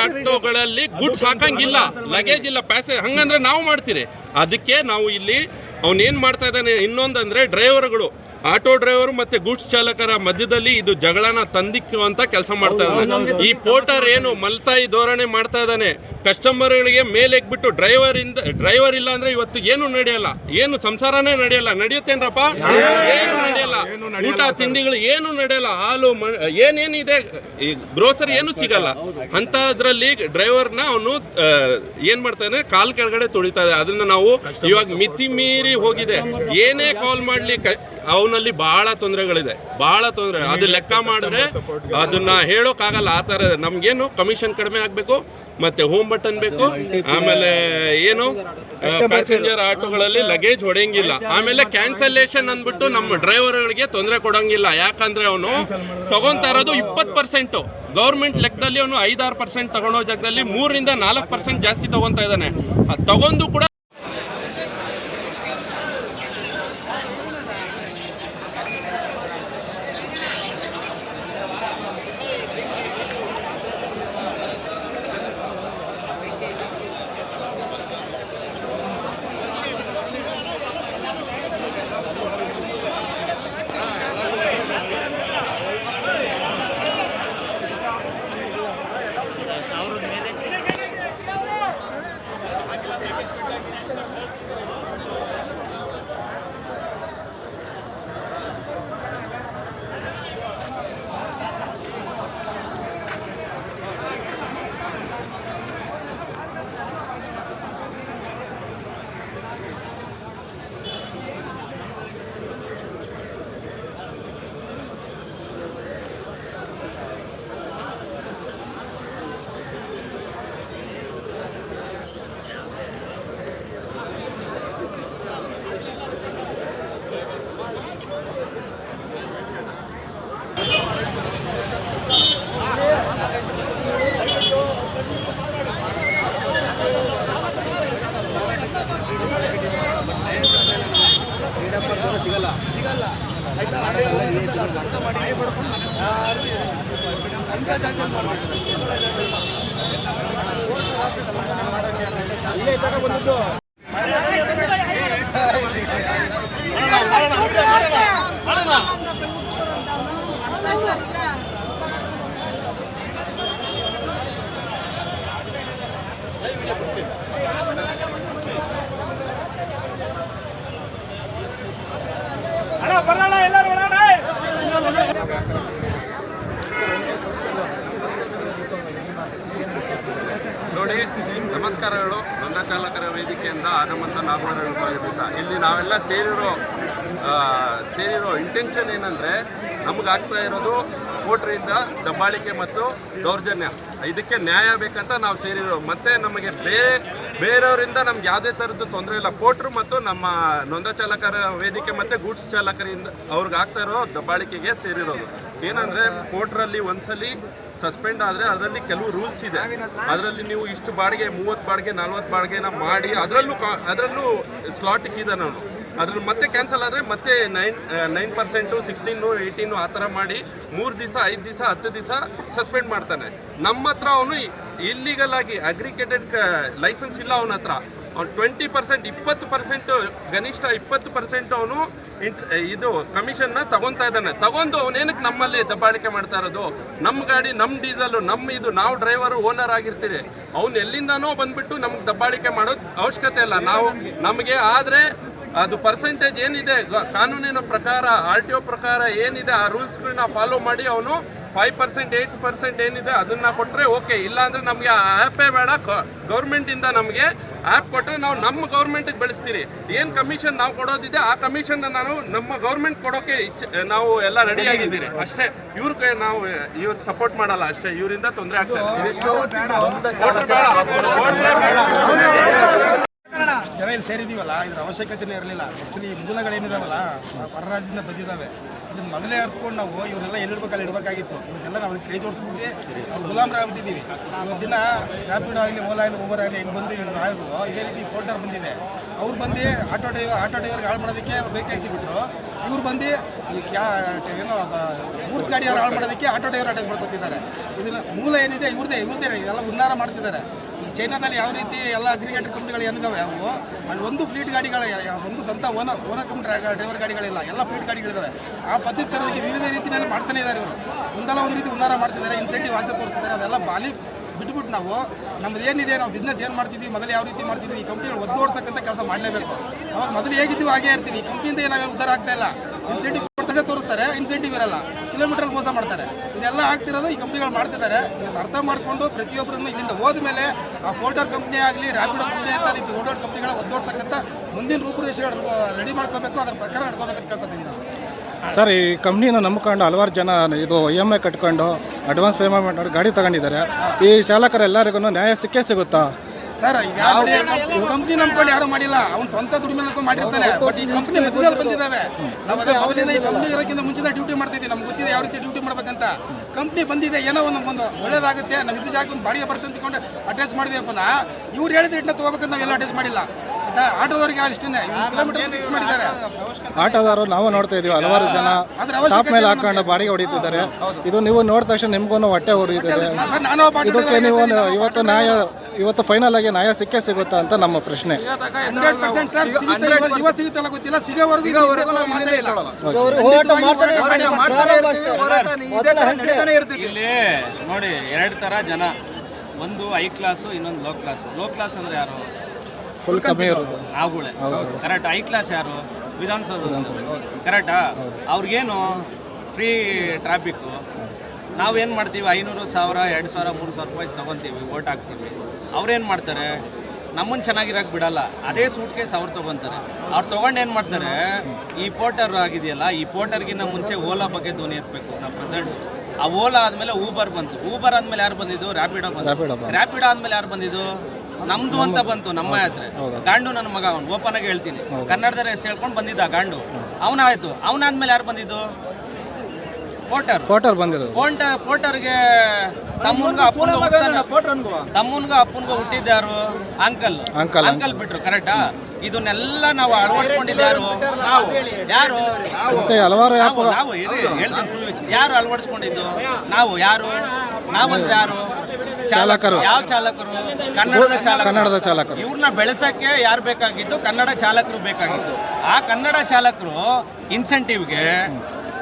ಆಟೋಗಳಲ್ಲಿ ಗುಡ್ಸ್ ಹಾಕಂಗಿಲ್ಲ, ಲಗೇಜ್ ಇಲ್ಲ, ಹಂಗಂದ್ರೆ ನಾವು ಮಾಡ್ತೀರಿ. ಅದಕ್ಕೆ ನಾವು ಇಲ್ಲಿ ಅವನೇನು ಮಾಡ್ತಾ ಇದ್ದಾನೆ ಇನ್ನೊಂದಂದರೆ, ಡ್ರೈವರ್ಗಳು, ಆಟೋ ಡ್ರೈವರ್ ಮತ್ತು ಗೂಡ್ಸ್ ಚಾಲಕರ ಮಧ್ಯದಲ್ಲಿ ಇದು ಜಗಳನ ತಂದಿಕ್ಕುವಂತ ಕೆಲಸ ಮಾಡ್ತಾ ಇದ್ದಾನೆ. ಈ ಪೋರ್ಟರ್ ಏನು ಮಲ್ತಾಯಿ ಧೋರಣೆ ಮಾಡ್ತಾ ಇದ್ದಾನೆ. ಕಸ್ಟಮರ್ಗಳಿಗೆ ಮೇಲೆ ಎಕ್ಬಿಟ್ಟು ಡ್ರೈವರ್ ಇಲ್ಲ ಅಂದ್ರೆ ಇವತ್ತು ಏನು ನಡೆಯಲ್ಲ, ಏನು ಸಂಸಾರನೇ ನಡೆಯಲ್ಲ. ನಡೆಯುತ್ತೇನ್ರಪ್ಪ? ಏನು ನಡೆಯಲ್ಲ. ಊಟ ತಿಂಡಿಗಳು ಏನು ನಡೆಯಲ್ಲ. ಹಾಲು ಏನೇನಿದೆ, ಈ ಗ್ರೋಸರಿ ಏನು ಸಿಗಲ್ಲ. ಅಂಥದ್ರಲ್ಲಿ ಡ್ರೈವರ್ನ ಅವನು ಏನ್ ಮಾಡ್ತಾನೆ, ಕಾಲ್ ಕೆಳಗಡೆ ತುಳಿತಾ ಇದೆ. ಅದನ್ನ ನಾವು ಇವಾಗ ಮಿತಿ ಮೀರಿ ಹೋಗಿದೆ. ಏನೇ ಕಾಲ್ ಮಾಡ್ಲಿ ಅವನಲ್ಲಿ ಬಹಳ ತೊಂದರೆಗಳಿದೆ, ಬಹಳ ತೊಂದರೆ. ಅದು ಲೆಕ್ಕ ಮಾಡಿದ್ರೆ ಅದನ್ನ ಹೇಳೋಕ್ಕಾಗಲ್ಲ. ಆ ಥರ ನಮ್ಗೇನು ಕಮಿಷನ್ ಕಡಿಮೆ ಆಗಬೇಕು, ಮತ್ತೆ ಹೋಮ್ ಬಟನ್ ಬೇಕು. ಆಮೇಲೆ ಏನು ಪ್ಯಾಸೆಂಜರ್ ಆಟೋಗಳಲ್ಲಿ ಲಗೇಜ್ ಹೊಡೆಯಂಗಿಲ್ಲ. ಆಮೇಲೆ ಕ್ಯಾನ್ಸಲೇಷನ್ ಅಂದ್ಬಿಟ್ಟು ನಮ್ಮ ಡ್ರೈವರ್ಗಳಿಗೆ ತೊಂದರೆ ಕೊಡಂಗಿಲ್ಲ. ಯಾಕಂದ್ರೆ ಅವನು ತಗೊಂತಾ ಇರೋದು 20%. ಗೌರ್ಮೆಂಟ್ ಲೆಕ್ಕದಲ್ಲಿ ಅವನು 5-6% ತಗೊಳೋ ಜಾಗದಲ್ಲಿ 3-4% ಜಾಸ್ತಿ ತಗೊಂತಾ ಇದ್ದಾನೆ. ಅದು ತಗೊಂಡು ಕೂಡ ಅಲ್ಲೇ ತಗ ಬಂದದ್ದು. ನೋಡಿ, ನಮಸ್ಕಾರಗಳು. ನೊಂದ ಚಾಲಕರ ವೇದಿಕೆಯಿಂದ ಹನುಮಂತ ನಾಗವಾರ ವಿಭಾಗದಿಂದ ಇಲ್ಲಿ ನಾವೆಲ್ಲ ಸೇರಿರೋ ಇಂಟೆನ್ಷನ್ ಏನಂದರೆ, ನಮಗಾಗ್ತಾ ಇರೋದು ಪೋಟ್ರಿಂದ ದಬ್ಬಾಳಿಕೆ ಮತ್ತು ದೌರ್ಜನ್ಯ. ಇದಕ್ಕೆ ನ್ಯಾಯ ಬೇಕಂತ ನಾವು ಸೇರಿರೋ. ಮತ್ತು ನಮಗೆ ಬೇರೆಯವರಿಂದ ನಮ್ಗೆ ಯಾವುದೇ ಥರದ್ದು ತೊಂದರೆ ಇಲ್ಲ. ಪೋಟ್ರು ಮತ್ತು ನಮ್ಮ ನೊಂದ ಚಾಲಕರ ವೇದಿಕೆ ಮತ್ತು ಗೂಡ್ಸ್ ಚಾಲಕರಿಂದ ಅವ್ರಿಗೆ ಆಗ್ತಾ ಇರೋ ದಬ್ಬಾಳಿಕೆಗೆ ಸೇರಿರೋದು. ಏನಂದರೆ, ಪೋಟ್ರಲ್ಲಿ ಒಂದ್ಸಲಿ ಸಸ್ಪೆಂಡ್ ಆದರೆ ಅದರಲ್ಲಿ ಕೆಲವು ರೂಲ್ಸ್ ಇದೆ. ಅದರಲ್ಲಿ ನೀವು ಇಷ್ಟು ಬಾಡಿಗೆ 30 ಬಾಡಿಗೆ 40 ಬಾಡಿಗೆನ ಮಾಡಿ ಅದರಲ್ಲೂ ಸ್ಲಾಟ್ ಇಕ್ಕಿದೆ ನಾನು. ಅದ್ರಲ್ಲಿ ಮತ್ತೆ ಕ್ಯಾನ್ಸಲ್ ಆದರೆ ಮತ್ತೆ 9%, 16, 18 ಆ ಥರ ಮಾಡಿ 3 ದಿವಸ 5 ದಿವಸ 10 ದಿವಸ ಸಸ್ಪೆಂಡ್ ಮಾಡ್ತಾನೆ. ನಮ್ಮ ಹತ್ರ ಅವನು ಇಲ್ಲಿಗಲ್ ಆಗಿ ಅಗ್ರಿಗೇಟೆಡ್ ಲೈಸೆನ್ಸ್ ಇಲ್ಲ ಅವನ ಹತ್ರ. ಅವ್ನು 20%, 20% ಗನಿಷ್ಠ 20% ಅವನು ಇದು ಕಮಿಷನ್ನ ತಗೊತಾ ಇದ್ದಾನೆ. ತಗೊಂಡು ಅವನೇನಕ್ಕೆ ನಮ್ಮಲ್ಲಿ ದಬ್ಬಾಳಿಕೆ ಮಾಡ್ತಾ ಇರೋದು? ನಮ್ಮ ಗಾಡಿ, ನಮ್ಮ ಡೀಸೆಲು, ನಮ್ಮ ಇದು, ನಾವು ಡ್ರೈವರು ಓನರ್ ಆಗಿರ್ತೀರಿ. ಅವ್ನು ಎಲ್ಲಿಂದನೋ ಬಂದ್ಬಿಟ್ಟು ನಮ್ಗೆ ದಬ್ಬಾಳಿಕೆ ಮಾಡೋದು ಅವಶ್ಯಕತೆ ಇಲ್ಲ. ನಮಗೆ ಆದರೆ ಅದು ಪರ್ಸೆಂಟೇಜ್ ಏನಿದೆ ಕಾನೂನಿನ ಪ್ರಕಾರ, RTO ಪ್ರಕಾರ ಏನಿದೆ ಆ ರೂಲ್ಸ್ಗಳನ್ನ ಫಾಲೋ ಮಾಡಿ ಅವನು 5%, 8% ಏನಿದೆ ಅದನ್ನ ಕೊಟ್ಟರೆ ಓಕೆ. ಇಲ್ಲ ಅಂದರೆ ನಮಗೆ ಆ ಆ್ಯಪೇ ಬೇಡ. ಗೌರ್ಮೆಂಟಿಂದ ನಮಗೆ ಆ್ಯಪ್ ಕೊಟ್ಟರೆ ನಾವು ನಮ್ಮ ಗೌರ್ಮೆಂಟಿಗೆ ಬೆಳೆಸ್ತೀರಿ. ಏನು ಕಮಿಷನ್ ನಾವು ಕೊಡೋದಿದೆ ಆ ಕಮಿಷನ್ನ ನಮ್ಮ ಗೌರ್ಮೆಂಟ್ ಕೊಡೋಕೆ ನಾವು ಎಲ್ಲ ರೆಡಿ ಆಗಿದ್ದೀರಿ ಅಷ್ಟೇ. ಇವ್ರಿಗೆ ನಾವು ಇವ್ರಿಗೆ ಸಪೋರ್ಟ್ ಮಾಡಲ್ಲ ಅಷ್ಟೇ. ಇವರಿಂದ ತೊಂದರೆ ಆಗ್ತದೆ. ಜನ ಇಲ್ಲಿ ಸೇರಿದೀವಲ್ಲ, ಇದ್ರ ಅವಶ್ಯಕತೆನೇ ಇರಲಿಲ್ಲ. ಆ್ಯಕ್ಚುಲಿ ಮೂಲಗಳೇನಿದಾವಲ್ಲ ಹೊರ ರಾಜ್ಯದಿಂದ ಬಂದಿದ್ದಾವೆ. ಇದನ್ನು ಮೊದಲೇ ಅರ್ಥಕೊಂಡು ನಾವು ಇವನ್ನೆಲ್ಲ ಎಲ್ಲಿಡ್ಬೇಕಲ್ಲಿ ಇಡಬೇಕಾಗಿತ್ತು. ಇವತ್ತೆಲ್ಲ ನಾವು ಕೈ ಜೋಡಿಸ್ಬಿಟ್ಟು ನಾವು ಗುಲಾಮರಾಗ್ಬಿಟ್ಟಿದ್ದೀವಿ. ಇವತ್ತಿನ ರ್ಯಾಪಿಡೋ ಆಗಲಿ, ಓಲಾ ಆಗಲಿ, ಊಬರ್ ಆಗಲಿ ಹೆಂಗೆ ಬಂದು ಮಾಡಿದ್ರು, ಇದೇ ರೀತಿ ಫೋಲ್ಡರ್ ಬಂದಿದೆ. ಅವ್ರು ಬಂದು ಆಟೋ ಡ್ರೈವರ್ಗೆ ಹಾಳು ಮಾಡೋದಕ್ಕೆ ಬೈಕ್ ಟ್ಯಾಕ್ಸಿ ಬಿಟ್ಟರು. ಇವ್ರು ಬಂದು ಏನೋ ಗೂಡ್ಸ್ ಗಾಡಿಯವ್ರು ಹಾಳು ಮಾಡೋದಕ್ಕೆ ಆಟೋ ಡ್ರೈವರ್ ಅಟ್ಯಾಚ್ ಮಾಡ್ಕೊತಿದ್ದಾರೆ. ಇದನ್ನ ಮೂಲ ಏನಿದೆ ಇವ್ರದೇ ಇದೆಲ್ಲ ಉನ್ನಾರ ಮಾಡ್ತಿದ್ದಾರೆ. ಈಗ ಚೈನಾದಲ್ಲಿ ಯಾವ ರೀತಿ ಎಲ್ಲ ಅಗ್ರಿಗೇಟೆಡ್ ಕಂಪ್ನಿಗಳು ಏನಿದಾವೆ ಅವು ಅಲ್ಲಿ ಒಂದು ಫ್ಲೀಟ್ ಗಾಡಿಗಳ ಒಂದು ಸ್ವಂತ ಓನರ್ ಕಂಪ್ನಿ ಡ್ರೈವರ್ ಗಾಡಿಗಳಿಲ್ಲ, ಎಲ್ಲ ಫ್ಲೀಟ್ ಗಾಡಿಗಳಿದ್ದಾವೆ. ಆ ಪದ್ಧತಿ ತರೋದಕ್ಕೆ ವಿವಿಧ ರೀತಿಯಲ್ಲಿ ಮಾಡ್ತಾನೆ ಇದ್ದಾರೆ ಇವರು. ಒಂದಲ್ಲ ಒಂದು ರೀತಿ ಉನ್ನಾರ ಮಾಡ್ತಿದ್ದಾರೆ, ಇನ್ಸೆಂಟಿವ್ ಆಸೆ ತೋರಿಸ್ತಿದ್ದಾರೆ. ಅದೆಲ್ಲ ಬಾಲಿ ಬಿಟ್ಬಿಟ್ಟು ನಾವು ನಮ್ದು ಏನಿದೆ, ನಾವು ಬಿಸ್ನೆಸ್ ಏನು ಮಾಡ್ತಿದ್ವಿ, ಮೊದಲು ಯಾವ ರೀತಿ ಮಾಡ್ತಿದ್ವಿ, ಈ ಕಂಪ್ನಿಗಳು ಒದ್ದೋಡ್ಸಕ್ಕಂಥ ಕೆಲಸ ಮಾಡಲೇಬೇಕು. ಅವಾಗ ಮೊದಲು ಹೇಗಿದ್ದೀವಿ ಹಾಗೇ ಇರ್ತೀವಿ. ಈ ಕಂಪ್ನಿಯಿಂದ ಏನಾದ್ರು ಉದ್ಧಾರ ಆಗ್ತಾ ಇಲ್ಲ. ಇನ್ಸೆಂಟಿವ್ ಕೊಡ್ತಸೆ ತೋರಿಸ್ತಾರೆ, ಇನ್ಸೆಂಟಿವ್ ಇರಲ್ಲ, ಕಿಲೋಮೀಟರ್ ಮೋಸ ಮಾಡ್ತಾರೆ. ಇದೆಲ್ಲ ಆಗ್ತಿರೋದು ಈ ಕಂಪ್ನಿಗಳು ಮಾಡ್ತಿದ್ದಾರೆ. ಇವತ್ತು ಅರ್ಥ ಮಾಡಿಕೊಂಡು ಪ್ರತಿಯೊಬ್ಬರನ್ನು ಇಲ್ಲಿಂದ ಹೋದ ಮೇಲೆ ಆ ಫೋಲ್ಡರ್ ಕಂಪ್ನಿ ಆಗಲಿ, ರ್ಯಾಪಿಡೋ ಕಂಪ್ನಿ ಅಂತ ಇದು ದೊಡ್ಡ ದೊಡ್ಡ ಕಂಪ್ನಿಗಳ ಒದ್ದೋಡ್ತಕ್ಕಂಥ ಮುಂದಿನ ರೂಪುರೇಷೆಗಳು ರೆಡಿ ಮಾಡ್ಕೋಬೇಕು, ಅದ್ರ ಪ್ರಕಾರ ನಡ್ಕೋಬೇಕಂತ ಕೇಳ್ಕೊತಿದ್ದೀನಿ ನಾವು. ಸರ್, ಈ ಕಂಪ್ನಿನ ನಂಬ್ಕೊಂಡು ಹಲವಾರು ಜನ ಇದು EMI ಕಟ್ಕೊಂಡು ಅಡ್ವಾನ್ಸ್ ಪೇಮೆಂಟ್ ಮಾಡಿ ಗಾಡಿ ತಗೊಂಡಿದ್ದಾರೆ. ಈ ಚಾಲಕರೆಲ್ಲರಿಗೂ ನ್ಯಾಯ ಸಿಗುತ್ತಾ ಸರ್? ಈಗ ಕಂಪ್ನಿ ನಂಬ್ಕೊಂಡು ಯಾರು ಮಾಡಿಲ್ಲ, ಅವ್ನು ಸ್ವಂತ ದುಡಿಮೆ ನಂಬ್ಕೊಂಡು ಮಾಡಿರ್ತಾನೆ. ಬಟ್ ಈ ಕಂಪ್ನಿ ಮಧ್ಯದಲ್ಲಿ ಬಂದಿದ್ದಾವೆ. ನಾವು ಅವರಿಂದ ಈ ಕಂಪ್ನಿ ಇರೋಕ್ಕಿಂತ ಮುಂಚಿತ ಡ್ಯೂಟಿ ಮಾಡ್ತಿದ್ವಿ, ನಮ್ಗೆ ಗೊತ್ತಿದೆ ಯಾವ ರೀತಿ ಡ್ಯೂಟಿ ಮಾಡ್ಬೇಕಂತ. ಕಂಪ್ನಿ ಬಂದಿದೆ, ಏನೋ ಒಂದು ಒಳ್ಳೇದಾಗುತ್ತೆ, ನಾವು ಇದ್ದ ಜಾಗ ಒಂದು ಬಾಡಿಗೆ ಬರ್ತಂತ ತಿಳ್ಕೊಂಡು ಅಟ್ಯಾಚ್ ಮಾಡಿದೆಯಪ್ಪ. ಇವ್ರು ಹೇಳಿದ ರೇಟ್ನ ತೊಗೋಬೇಕಂತ ನಾವೆಲ್ಲ ಅಟ್ಯಾಚ್ ಮಾಡಿಲ್ಲ. ಆಟೋದವ್ರಿಗೆ ಅಷ್ಟೇ ಕಿಲೋಮೀಟರ್ ಫಿಕ್ಸ್ ಮಾಡಿದ್ದಾರೆ. ಆಟೋದಾರರು ನಾವು ನೋಡ್ತಾ ಇದೀವಿ, ಹಲವಾರು ಜನ ಟಾಪ್ ಮೇಲೆ ಹಾಕೊಂಡು ಬಾಡಿಗೆ ಹೊಡಿತಿದ್ದಾರೆ. ಇದು ನೀವು ನೋಡಿದ ತಕ್ಷಣ ನಿಮ್ಗೂ ಹೊಟ್ಟೆ ಉರಿಯುತ್ತದೆ. ಇದಕ್ಕೆ ನೀವು ಇವತ್ತು ಫೈನಲ್ ಆಗಿ ನ್ಯಾಯ ಸಿಗುತ್ತಾ ಅಂತ ನಮ್ಮ ಪ್ರಶ್ನೆ. 100% ಸರ್, ಇವತ್ತು ಸಿಗುತ್ತಲ್ಲ ಗೊತ್ತಿಲ್ಲ, ಸಿಗೋವರೆಗೂ ಇಲ್ಲಿ ನೋಡಿ, 2 ಥರ ಜನ. ಒಂದು ಹೈ ಕ್ಲಾಸು, ಇನ್ನೊಂದು ಲೋ ಕ್ಲಾಸು. ಲೋ ಕ್ಲಾಸ್ ಅಂದ್ರೆ ಯಾರು? ಫುಲ್ ಕಮ್ಮಿ ಇರೋದು ನಾವುಗಳೇ. ಕರೆಕ್ಟ್. ಹೈ ಕ್ಲಾಸ್ ಯಾರು? ವಿಧಾನಸೌಧ. ಕರೆಕ್ಟಾ? ಅವ್ರಿಗೇನು ಫ್ರೀ ಟ್ರಾಫಿಕ್ಕು. ನಾವೇನು ಮಾಡ್ತೀವಿ, 500, 1000, 2000, 3000 ರೂಪಾಯಿ ತೊಗೊತೀವಿ, ಓಟ್ ಹಾಕ್ತೀವಿ. ಅವ್ರೇನು ಮಾಡ್ತಾರೆ, ನಮ್ಮನ್ನು ಚೆನ್ನಾಗಿರೋಕೆ ಬಿಡಲ್ಲ. ಅದೇ ಸೂಟ್ ಕೇಸ್ ಅವ್ರು ತೊಗೊತಾರೆ. ಅವ್ರು ತೊಗೊಂಡು ಏನು ಮಾಡ್ತಾರೆ, ಈ ಪೋರ್ಟರ್ ಆಗಿದೆಯಲ್ಲ, ಈ ಪೋರ್ಟರ್ಗಿಂತ ಮುಂಚೆ ಓಲಾ ಬಗ್ಗೆ ಧ್ವನಿ ಎತ್ತಬೇಕು ನಾವು ಪ್ರೆಸೆಂಟ್. ಆ ಓಲಾ ಆದಮೇಲೆ ಊಬರ್ ಬಂತು. ಊಬರ್ ಆದಮೇಲೆ ಯಾರು ಬಂದಿದ್ದು? ರ್ಯಾಪಿಡೋ ಬಂತು. ರ್ಯಾಪಿಡೋ ಆದಮೇಲೆ ಯಾರು ಬಂದಿದ್ದು? ನಮ್ದು ಅಂತ ಬಂತು, ನಮ್ಮ ಯಾತ್ರೆ. ಗಾಂಡು ನನ್ನ ಮಗ, ಅವನು ಓಪನ್ ಆಗಿ ಹೇಳ್ತೀನಿ, ಕನ್ನಡದ ಹೆಸರು ಹೇಳ್ಕೊಂಡು ಬಂದಿದ್ದ ಗಾಂಡು. ಅವನಾಯ್ತು. ಅವನಾದ್ಮೇಲೆ ಯಾರು ಬಂದಿದ್ದು? ಪೋರ್ಟರ್ ಬಂದಿದ್ದು. ಪೋರ್ಟರ್ಗೆ ತಮ್ಮನ್ಗೂ ಅಪ್ಪನ್ಗೂ ಹುಟ್ಟಿದ್ದಾರು ಅಂಕಲ್ ಬಿಟ್ರು. ಕರೆಕ್ಟಾ? ಇದನ್ನೆಲ್ಲ ನಾವು ಅಳವಡಿಸ್ಕೊಂಡಿದ್ದಾರು ಯಾರು? ಹೇಳ್ತೀನಿ. ಯಾರು ಅಳವಡಿಸ್ಕೊಂಡಿದ್ದು? ನಾವು. ಯಾರು? ನಾವಂದ್ರೆ ಯಾರು? ಚಾಲಕರು. ಯಾವ ಚಾಲಕರು? ಕನ್ನಡದ ಚಾಲಕರು. ಇವ್ರನ್ನ ಬೆಳೆಸಕ್ಕೆ ಯಾರು ಬೇಕಾಗಿತ್ತು? ಕನ್ನಡ ಚಾಲಕರು ಬೇಕಾಗಿತ್ತು. ಆ ಕನ್ನಡ ಚಾಲಕರು ಇನ್ಸೆಂಟಿವ್ಗೆ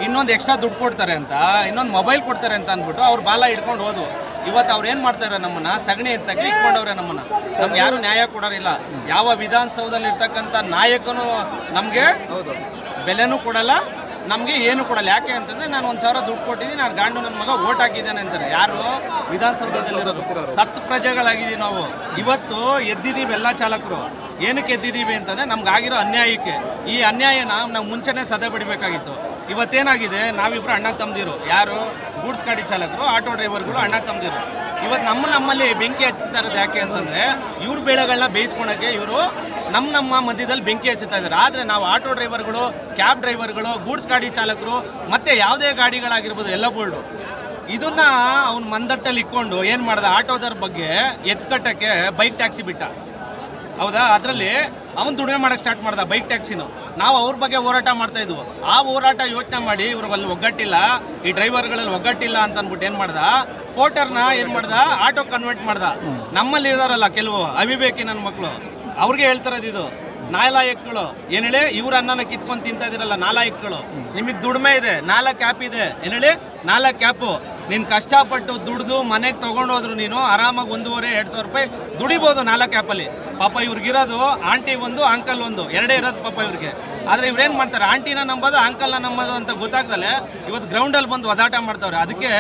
ಇನ್ನೊಂದು ಎಕ್ಸ್ಟ್ರಾ ದುಡ್ಡು ಕೊಡ್ತಾರೆ ಅಂತ, ಇನ್ನೊಂದು ಮೊಬೈಲ್ ಕೊಡ್ತಾರೆ ಅಂತ ಅಂದ್ಬಿಟ್ಟು ಅವ್ರು ಬಾಲ ಹಿಡ್ಕೊಂಡು ಹೋದ್ರು. ಇವತ್ತು ಅವ್ರು ಏನು ಮಾಡ್ತಾರೆ, ನಮ್ಮನ್ನ ಸಗಣಿ ಅಂತ ಇಟ್ಕೊಂಡವ್ರೆ. ನಮ್ಗೆ ಯಾರು ನ್ಯಾಯ ಕೊಡೋರಿಲ್ಲ. ಯಾವ ವಿಧಾನಸೌಧದಲ್ಲಿ ಇರ್ತಕ್ಕಂಥ ನಾಯಕನು ನಮಗೆ ಬೆಲೆನೂ ಕೊಡಲ್ಲ, ನಮಗೆ ಏನು ಕೊಡಲ್ಲ. ಯಾಕೆ ಅಂತಂದರೆ ನಾನು 1000 ದುಡ್ಡು ಕೊಟ್ಟಿದ್ದೀನಿ, ನಾನು ಗಾಂಡು ನನ್ನ ಮಗ ಓಟ್ ಹಾಕಿದ್ದಾನೆ ಅಂತಾರೆ. ಯಾರು? ವಿಧಾನಸೌಧದಲ್ಲಿರೋದು. ಸತ್ತು ಪ್ರಜೆಗಳಾಗಿದ್ದೀವಿ ನಾವು. ಇವತ್ತು ಎದ್ದಿದ್ದೀವಿ ಎಲ್ಲ ಚಾಲಕರು. ಏನಕ್ಕೆ ಎದ್ದಿದ್ದೀವಿ ಅಂತಂದರೆ ನಮ್ಗಾಗಿರೋ ಅನ್ಯಾಯಕ್ಕೆ. ಈ ಅನ್ಯಾಯನ ನಾವು ಮುಂಚೆನೇ ಸದೆ ಬಿಡಬೇಕಾಗಿತ್ತು. ಇವತ್ತೇನಾಗಿದೆ, ನಾವಿಬ್ಬರು ಅಣ್ಣ ತಮ್ಮದಿರು. ಯಾರು? ಗೂಡ್ಸ್ ಗಾಡಿ ಚಾಲಕರು, ಆಟೋ ಡ್ರೈವರ್ಗಳು ಅಣ್ಣ ತಮ್ಮದಿರು. ಇವತ್ತು ನಮ್ಮಲ್ಲಿ ಬೆಂಕಿ ಹಚ್ಚುತ್ತಾ ಇರೋದು ಯಾಕೆ ಅಂತಂದರೆ, ಇವ್ರ ಬೆಳೆಗಳನ್ನ ಬೇಯಿಸ್ಕೊಳಕ್ಕೆ ಇವರು ನಮ್ಮ ಮಧ್ಯದಲ್ಲಿ ಬೆಂಕಿ ಹಚ್ಚುತ್ತಾ ಇದ್ದಾರೆ. ಆದರೆ ನಾವು ಆಟೋ ಡ್ರೈವರ್ಗಳು, ಕ್ಯಾಬ್ ಡ್ರೈವರ್ಗಳು, ಗೂಡ್ಸ್ ಗಾಡಿ ಚಾಲಕರು, ಮತ್ತು ಯಾವುದೇ ಗಾಡಿಗಳಾಗಿರ್ಬೋದು, ಎಲ್ಲ ಬೋಲ್ಡು ಇದನ್ನ ಅವ್ನ ಮಂದಟ್ಟಲ್ಲಿ ಇಟ್ಕೊಂಡು ಏನು ಮಾಡ್ದ, ಆಟೋದರ ಬಗ್ಗೆ ಎತ್ಕಟ್ಟಕ್ಕೆ ಬೈಕ್ ಟ್ಯಾಕ್ಸಿ ಬಿಟ್ಟ. ಹೌದಾ, ಅದರಲ್ಲಿ ಅವನು ದುಡಿಮೆ ಮಾಡೋಕ್ಕೆ ಸ್ಟಾರ್ಟ್ ಮಾಡ್ದ ಬೈಕ್ ಟ್ಯಾಕ್ಸಿನು. ನಾವು ಅವ್ರ ಬಗ್ಗೆ ಹೋರಾಟ ಮಾಡ್ತಾ ಇದ್ವು. ಆ ಹೋರಾಟ ಯೋಚನೆ ಮಾಡಿ ಇವ್ರಲ್ಲಿ ಒಗ್ಗಟ್ಟಿಲ್ಲ, ಈ ಡ್ರೈವರ್ಗಳಲ್ಲಿ ಒಗ್ಗಟ್ಟಿಲ್ಲ ಅಂತ ಅಂದ್ಬಿಟ್ಟು ಏನು ಮಾಡ್ದ, ಪೋರ್ಟರ್ನ ಏನು ಮಾಡ್ದ, ಆಟೋ ಕನ್ವರ್ಟ್ ಮಾಡ್ದ. ನಮ್ಮಲ್ಲಿ ಇದಾರಲ್ಲ ಕೆಲವು ಅವಿವೇಕಿ ನನ್ನ ಮಕ್ಕಳು, ಅವ್ರಿಗೆ ಹೇಳ್ತಾರದು ಇದು ನಾಲಾಯಕ್ಗಳು. ಏನು ಹೇಳಿ, ಇವ್ರ ಅನ್ನನ ಕಿತ್ಕೊಂಡು ತಿಂತಾ ಇದಿರಲ್ಲ ನಾಲಾಯಕ್ಗಳು. ನಿಮಗೆ ದುಡಿಮೆ ಇದೆ, 4 ಕ್ಯಾಪ್ ಇದೆ, ಏನು ಹೇಳಿ 4 ಕ್ಯಾಪು. ನೀನು ಕಷ್ಟಪಟ್ಟು ದುಡ್ದು ಮನೆಗೆ ತೊಗೊಂಡೋದ್ರು ನೀನು ಆರಾಮಾಗಿ 1,500-2,000 ರೂಪಾಯಿ ದುಡಿಬೋದು 4 ಕ್ಯಾಪಲ್ಲಿ. ಪಾಪ ಇವ್ರಿಗಿರೋದು ಆಂಟಿ ಒಂದು, ಅಂಕಲ್ ಒಂದು, ಎರಡೇ ಇರೋದು ಪಾಪ ಇವ್ರಿಗೆ. ಆದರೆ ಇವ್ರೇನು ಮಾಡ್ತಾರೆ, ಆಂಟಿನ ನಂಬೋದು ಅಂಕಲ್ನ ನಂಬೋದು ಅಂತ ಗೊತ್ತಾಗ್ದಲೆ ಇವತ್ತು ಗ್ರೌಂಡಲ್ಲಿ ಬಂದು ಒದಾಟ ಮಾಡ್ತಾವ್ರೆ. ಅದಕ್ಕೆ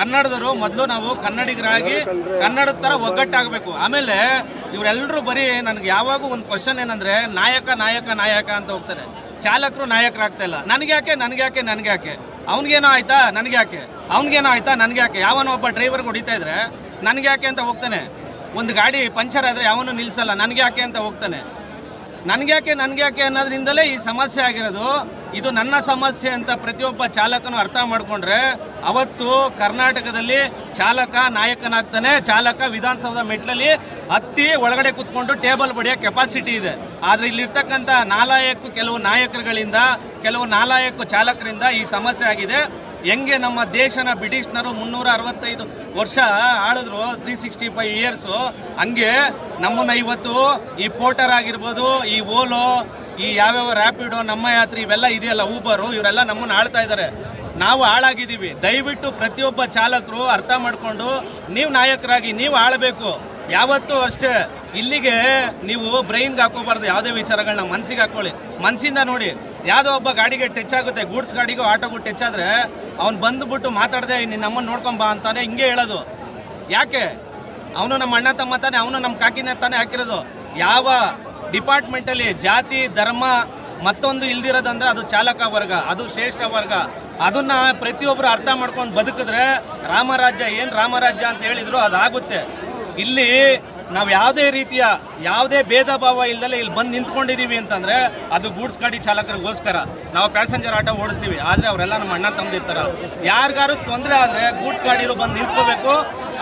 ಕನ್ನಡದವರು ಮೊದಲು ನಾವು ಕನ್ನಡಿಗರಾಗಿ ಕನ್ನಡದ ಥರ ಒಗ್ಗಟ್ಟಾಗಬೇಕು. ಆಮೇಲೆ ಇವರೆಲ್ಲರೂ ಬರೀ ನನಗೆ ಯಾವಾಗೂ ಒಂದು ಕ್ವಶನ್ ಏನಂದರೆ, ನಾಯಕ ನಾಯಕ ನಾಯಕ ಅಂತ ಹೋಗ್ತಾರೆ, ಚಾಲಕರು ನಾಯಕರಾಗ್ತಾ ಇಲ್ಲ. ನನಗೆ ಯಾಕೆ ಅವ್ನಿಗೇನೋ ಆಯ್ತಾ ನನಗೆ ಯಾಕೆ, ಅವ್ನಿಗೇನೋ ಆಯ್ತಾ ನನಗೆ ಯಾಕೆ. ಯಾವನೋ ಒಬ್ಬ ಡ್ರೈವರ್ಗೆ ಹೊಡಿತಾ ಇದ್ರೆ ನನಗೆ ಯಾಕೆ ಅಂತ ಹೋಗ್ತಾನೆ. ಒಂದು ಗಾಡಿ ಪಂಚರ್ ಆದರೆ ಯಾವನು ನಿಲ್ಲಿಸಲ್ಲ, ನನಗೆ ಯಾಕೆ ಅಂತ ಹೋಗ್ತಾನೆ. ನನಗೆ ಯಾಕೆ ಅನ್ನೋದ್ರಿಂದಲೇ ಈ ಸಮಸ್ಯೆ ಆಗಿರೋದು. ಇದು ನನ್ನ ಸಮಸ್ಯೆ ಅಂತ ಪ್ರತಿಯೊಬ್ಬ ಚಾಲಕನು ಅರ್ಥ ಮಾಡಿಕೊಂಡ್ರೆ ಅವತ್ತು ಕರ್ನಾಟಕದಲ್ಲಿ ಚಾಲಕ ನಾಯಕನಾಗ್ತಾನೆ. ಚಾಲಕ ವಿಧಾನಸೌಧ ಮೆಟ್ಲಲ್ಲಿ ಹತ್ತಿ ಒಳಗಡೆ ಕೂತ್ಕೊಂಡು ಟೇಬಲ್ ಬಡಿಯೋ ಕೆಪಾಸಿಟಿ ಇದೆ. ಆದರೆ ಇಲ್ಲಿರ್ತಕ್ಕಂಥ ಕೆಲವು ನಾಯಕರುಗಳಿಂದ, ಕೆಲವು ಚಾಲಕರಿಂದ ಈ ಸಮಸ್ಯೆ ಆಗಿದೆ. ಹೆಂಗೆ ನಮ್ಮ ದೇಶನ ಬ್ರಿಟಿಷ್ನರು 365 ವರ್ಷ ಆಳಿದ್ರು, 365 ಇಯರ್ಸು, ಹಂಗೆ ನಮ್ಮನ್ನ ಇವತ್ತು ಈ ಪೋರ್ಟರ್ ಆಗಿರ್ಬೋದು, ಈ ಓಲೋ, ಈ ಯಾವ್ಯಾವ ರ್ಯಾಪಿಡೋ, ನಮ್ಮ ಯಾತ್ರೆ ಇವೆಲ್ಲ ಇದೆಯಲ್ಲ, ಊಬರು, ಇವರೆಲ್ಲ ನಮ್ಮನ್ನು ಆಳ್ತಾ ಇದ್ದಾರೆ. ನಾವು ಹಾಳಾಗಿದ್ದೀವಿ. ದಯವಿಟ್ಟು ಪ್ರತಿಯೊಬ್ಬ ಚಾಲಕರು ಅರ್ಥ ಮಾಡಿಕೊಂಡು ನೀವು ನಾಯಕರಾಗಿ ನೀವು ಆಳಬೇಕು. ಯಾವತ್ತೂ ಅಷ್ಟೇ ಇಲ್ಲಿಗೆ ನೀವು ಬ್ರೈನ್ಗೆ ಹಾಕೋಬಾರ್ದು. ಯಾವುದೇ ವಿಚಾರಗಳನ್ನ ಮನಸ್ಸಿಗೆ ಹಾಕೊಳ್ಳಿ, ಮನಸ್ಸಿಂದ ನೋಡಿ. ಯಾವುದೋ ಒಬ್ಬ ಗಾಡಿಗೆ ಟಚ್ ಆಗುತ್ತೆ, ಗೂಡ್ಸ್ ಗಾಡಿಗೂ ಆಟೋಗೂ ಟಚ್ ಆದರೆ ಅವ್ನು ಬಂದುಬಿಟ್ಟು ಮಾತಾಡದೆ ನಿನ್ನ ನಮ್ಮನ್ನು ನೋಡ್ಕೊಂಬಾ ಅಂತಾನೆ ಹಿಂಗೆ ಹೇಳೋದು. ಯಾಕೆ? ಅವನು ನಮ್ಮ ಅಣ್ಣ ತಮ್ಮ ತಾನೆ, ಅವನು ನಮ್ಮ ಕಾಕಿನ ತಾನೇ ಹಾಕಿರೋದು. ಯಾವ ಡಿಪಾರ್ಟ್ಮೆಂಟಲ್ಲಿ ಜಾತಿ ಧರ್ಮ ಮತ್ತೊಂದು ಇಲ್ದಿರೋದಂದ್ರೆ ಅದು ಚಾಲಕ ವರ್ಗ, ಅದು ಶ್ರೇಷ್ಠ ವರ್ಗ. ಅದನ್ನು ಪ್ರತಿಯೊಬ್ಬರು ಅರ್ಥ ಮಾಡ್ಕೊಂಡು ಬದುಕಿದ್ರೆ ರಾಮರಾಜ್ಯ ಏನು ರಾಮರಾಜ್ಯ ಅಂತ ಹೇಳಿದ್ರು ಅದಾಗುತ್ತೆ. ಇಲ್ಲಿ ನಾವು ಯಾವುದೇ ಭೇದ ಭಾವ ಇಲ್ದಲೆ ಇಲ್ಲಿ ಬಂದು ನಿಂತ್ಕೊಂಡಿದ್ದೀವಿ ಅಂತಂದರೆ ಅದು ಗೂಡ್ಸ್ ಗಾಡಿ ಚಾಲಕರಿಗೋಸ್ಕರ. ನಾವು ಪ್ಯಾಸೆಂಜರ್ ಆಟೋ ಓಡಿಸ್ತೀವಿ, ಆದರೆ ಅವರೆಲ್ಲ ನಮ್ಮ ಅಣ್ಣ ತಮ್ಮದಿರ್ತಾರ. ಯಾರಿಗಾರು ತೊಂದರೆ ಆದರೆ ಗೂಡ್ಸ್ ಗಾಡಿರು ಬಂದು ನಿಂತ್ಕೋಬೇಕು.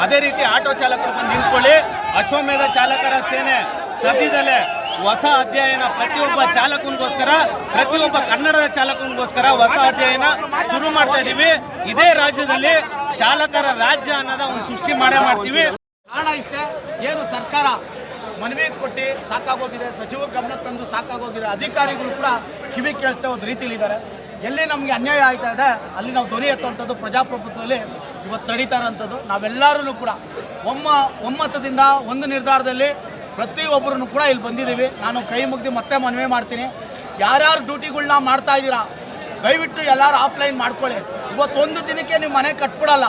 ಅದೇ ರೀತಿ ಆಟೋ ಚಾಲಕರು ಬಂದು ನಿಂತ್ಕೊಳ್ಳಿ. ಅಶ್ವಮೇಧ ಚಾಲಕರ ಸೇನೆ ಸದ್ಯದಲ್ಲೇ ಹೊಸ ಅಧ್ಯಯನ ಪ್ರತಿಯೊಬ್ಬ ಚಾಲಕನಿಗೋಸ್ಕರ, ಪ್ರತಿಯೊಬ್ಬ ಕನ್ನಡದ ಚಾಲಕನಿಗೋಸ್ಕರ ಹೊಸ ಅಧ್ಯಯನ ಶುರು ಮಾಡ್ತಾ ಇದ್ದೀವಿ. ಇದೇ ರಾಜ್ಯದಲ್ಲಿ ಚಾಲಕರ ರಾಜ್ಯ ಅನ್ನೋದ ಒಂದು ಸೃಷ್ಟಿ ಮಾಡ್ತೀವಿ. ಕಾರಣ ಇಷ್ಟೇ, ಏನು ಸರ್ಕಾರ ಮನವಿ ಕೊಟ್ಟು ಸಾಕಾಗೋಗಿದೆ, ಸಚಿವರು ಗಮನಕ್ಕೆ ತಂದು ಸಾಕಾಗೋಗಿದೆ, ಅಧಿಕಾರಿಗಳು ಕೂಡ ಕಿವಿ ಕೇಳಿಸ್ತಾ ಒಂದು ರೀತಿಲಿದ್ದಾರೆ. ಎಲ್ಲಿ ನಮಗೆ ಅನ್ಯಾಯ ಆಯ್ತಾ ಇದೆ ಅಲ್ಲಿ ನಾವು ಧ್ವನಿ ಎತ್ತುವಂಥದ್ದು ಪ್ರಜಾಪ್ರಭುತ್ವದಲ್ಲಿ ಇವತ್ತು ನಡೀತಾ ಇರೋಂಥದ್ದು. ನಾವೆಲ್ಲರೂ ಕೂಡ ಒಮ್ಮತದಿಂದ ಒಂದು ನಿರ್ಧಾರದಲ್ಲಿ ಪ್ರತಿಯೊಬ್ಬರೂ ಕೂಡ ಇಲ್ಲಿ ಬಂದಿದ್ದೀವಿ. ನಾನು ಕೈ ಮುಗ್ದು ಮತ್ತೆ ಮನವಿ ಮಾಡ್ತೀನಿ, ಯಾರ್ಯಾರು ಡ್ಯೂಟಿಗಳನ್ನ ಮಾಡ್ತಾ ಇದ್ದೀರಾ ದಯವಿಟ್ಟು ಎಲ್ಲರೂ ಆಫ್ಲೈನ್ ಮಾಡ್ಕೊಳ್ಳಿ. ಇವತ್ತು ಒಂದು ದಿನಕ್ಕೆ ನೀವು ಮನೆ ಕಟ್ಬಿಡಲ್ಲ,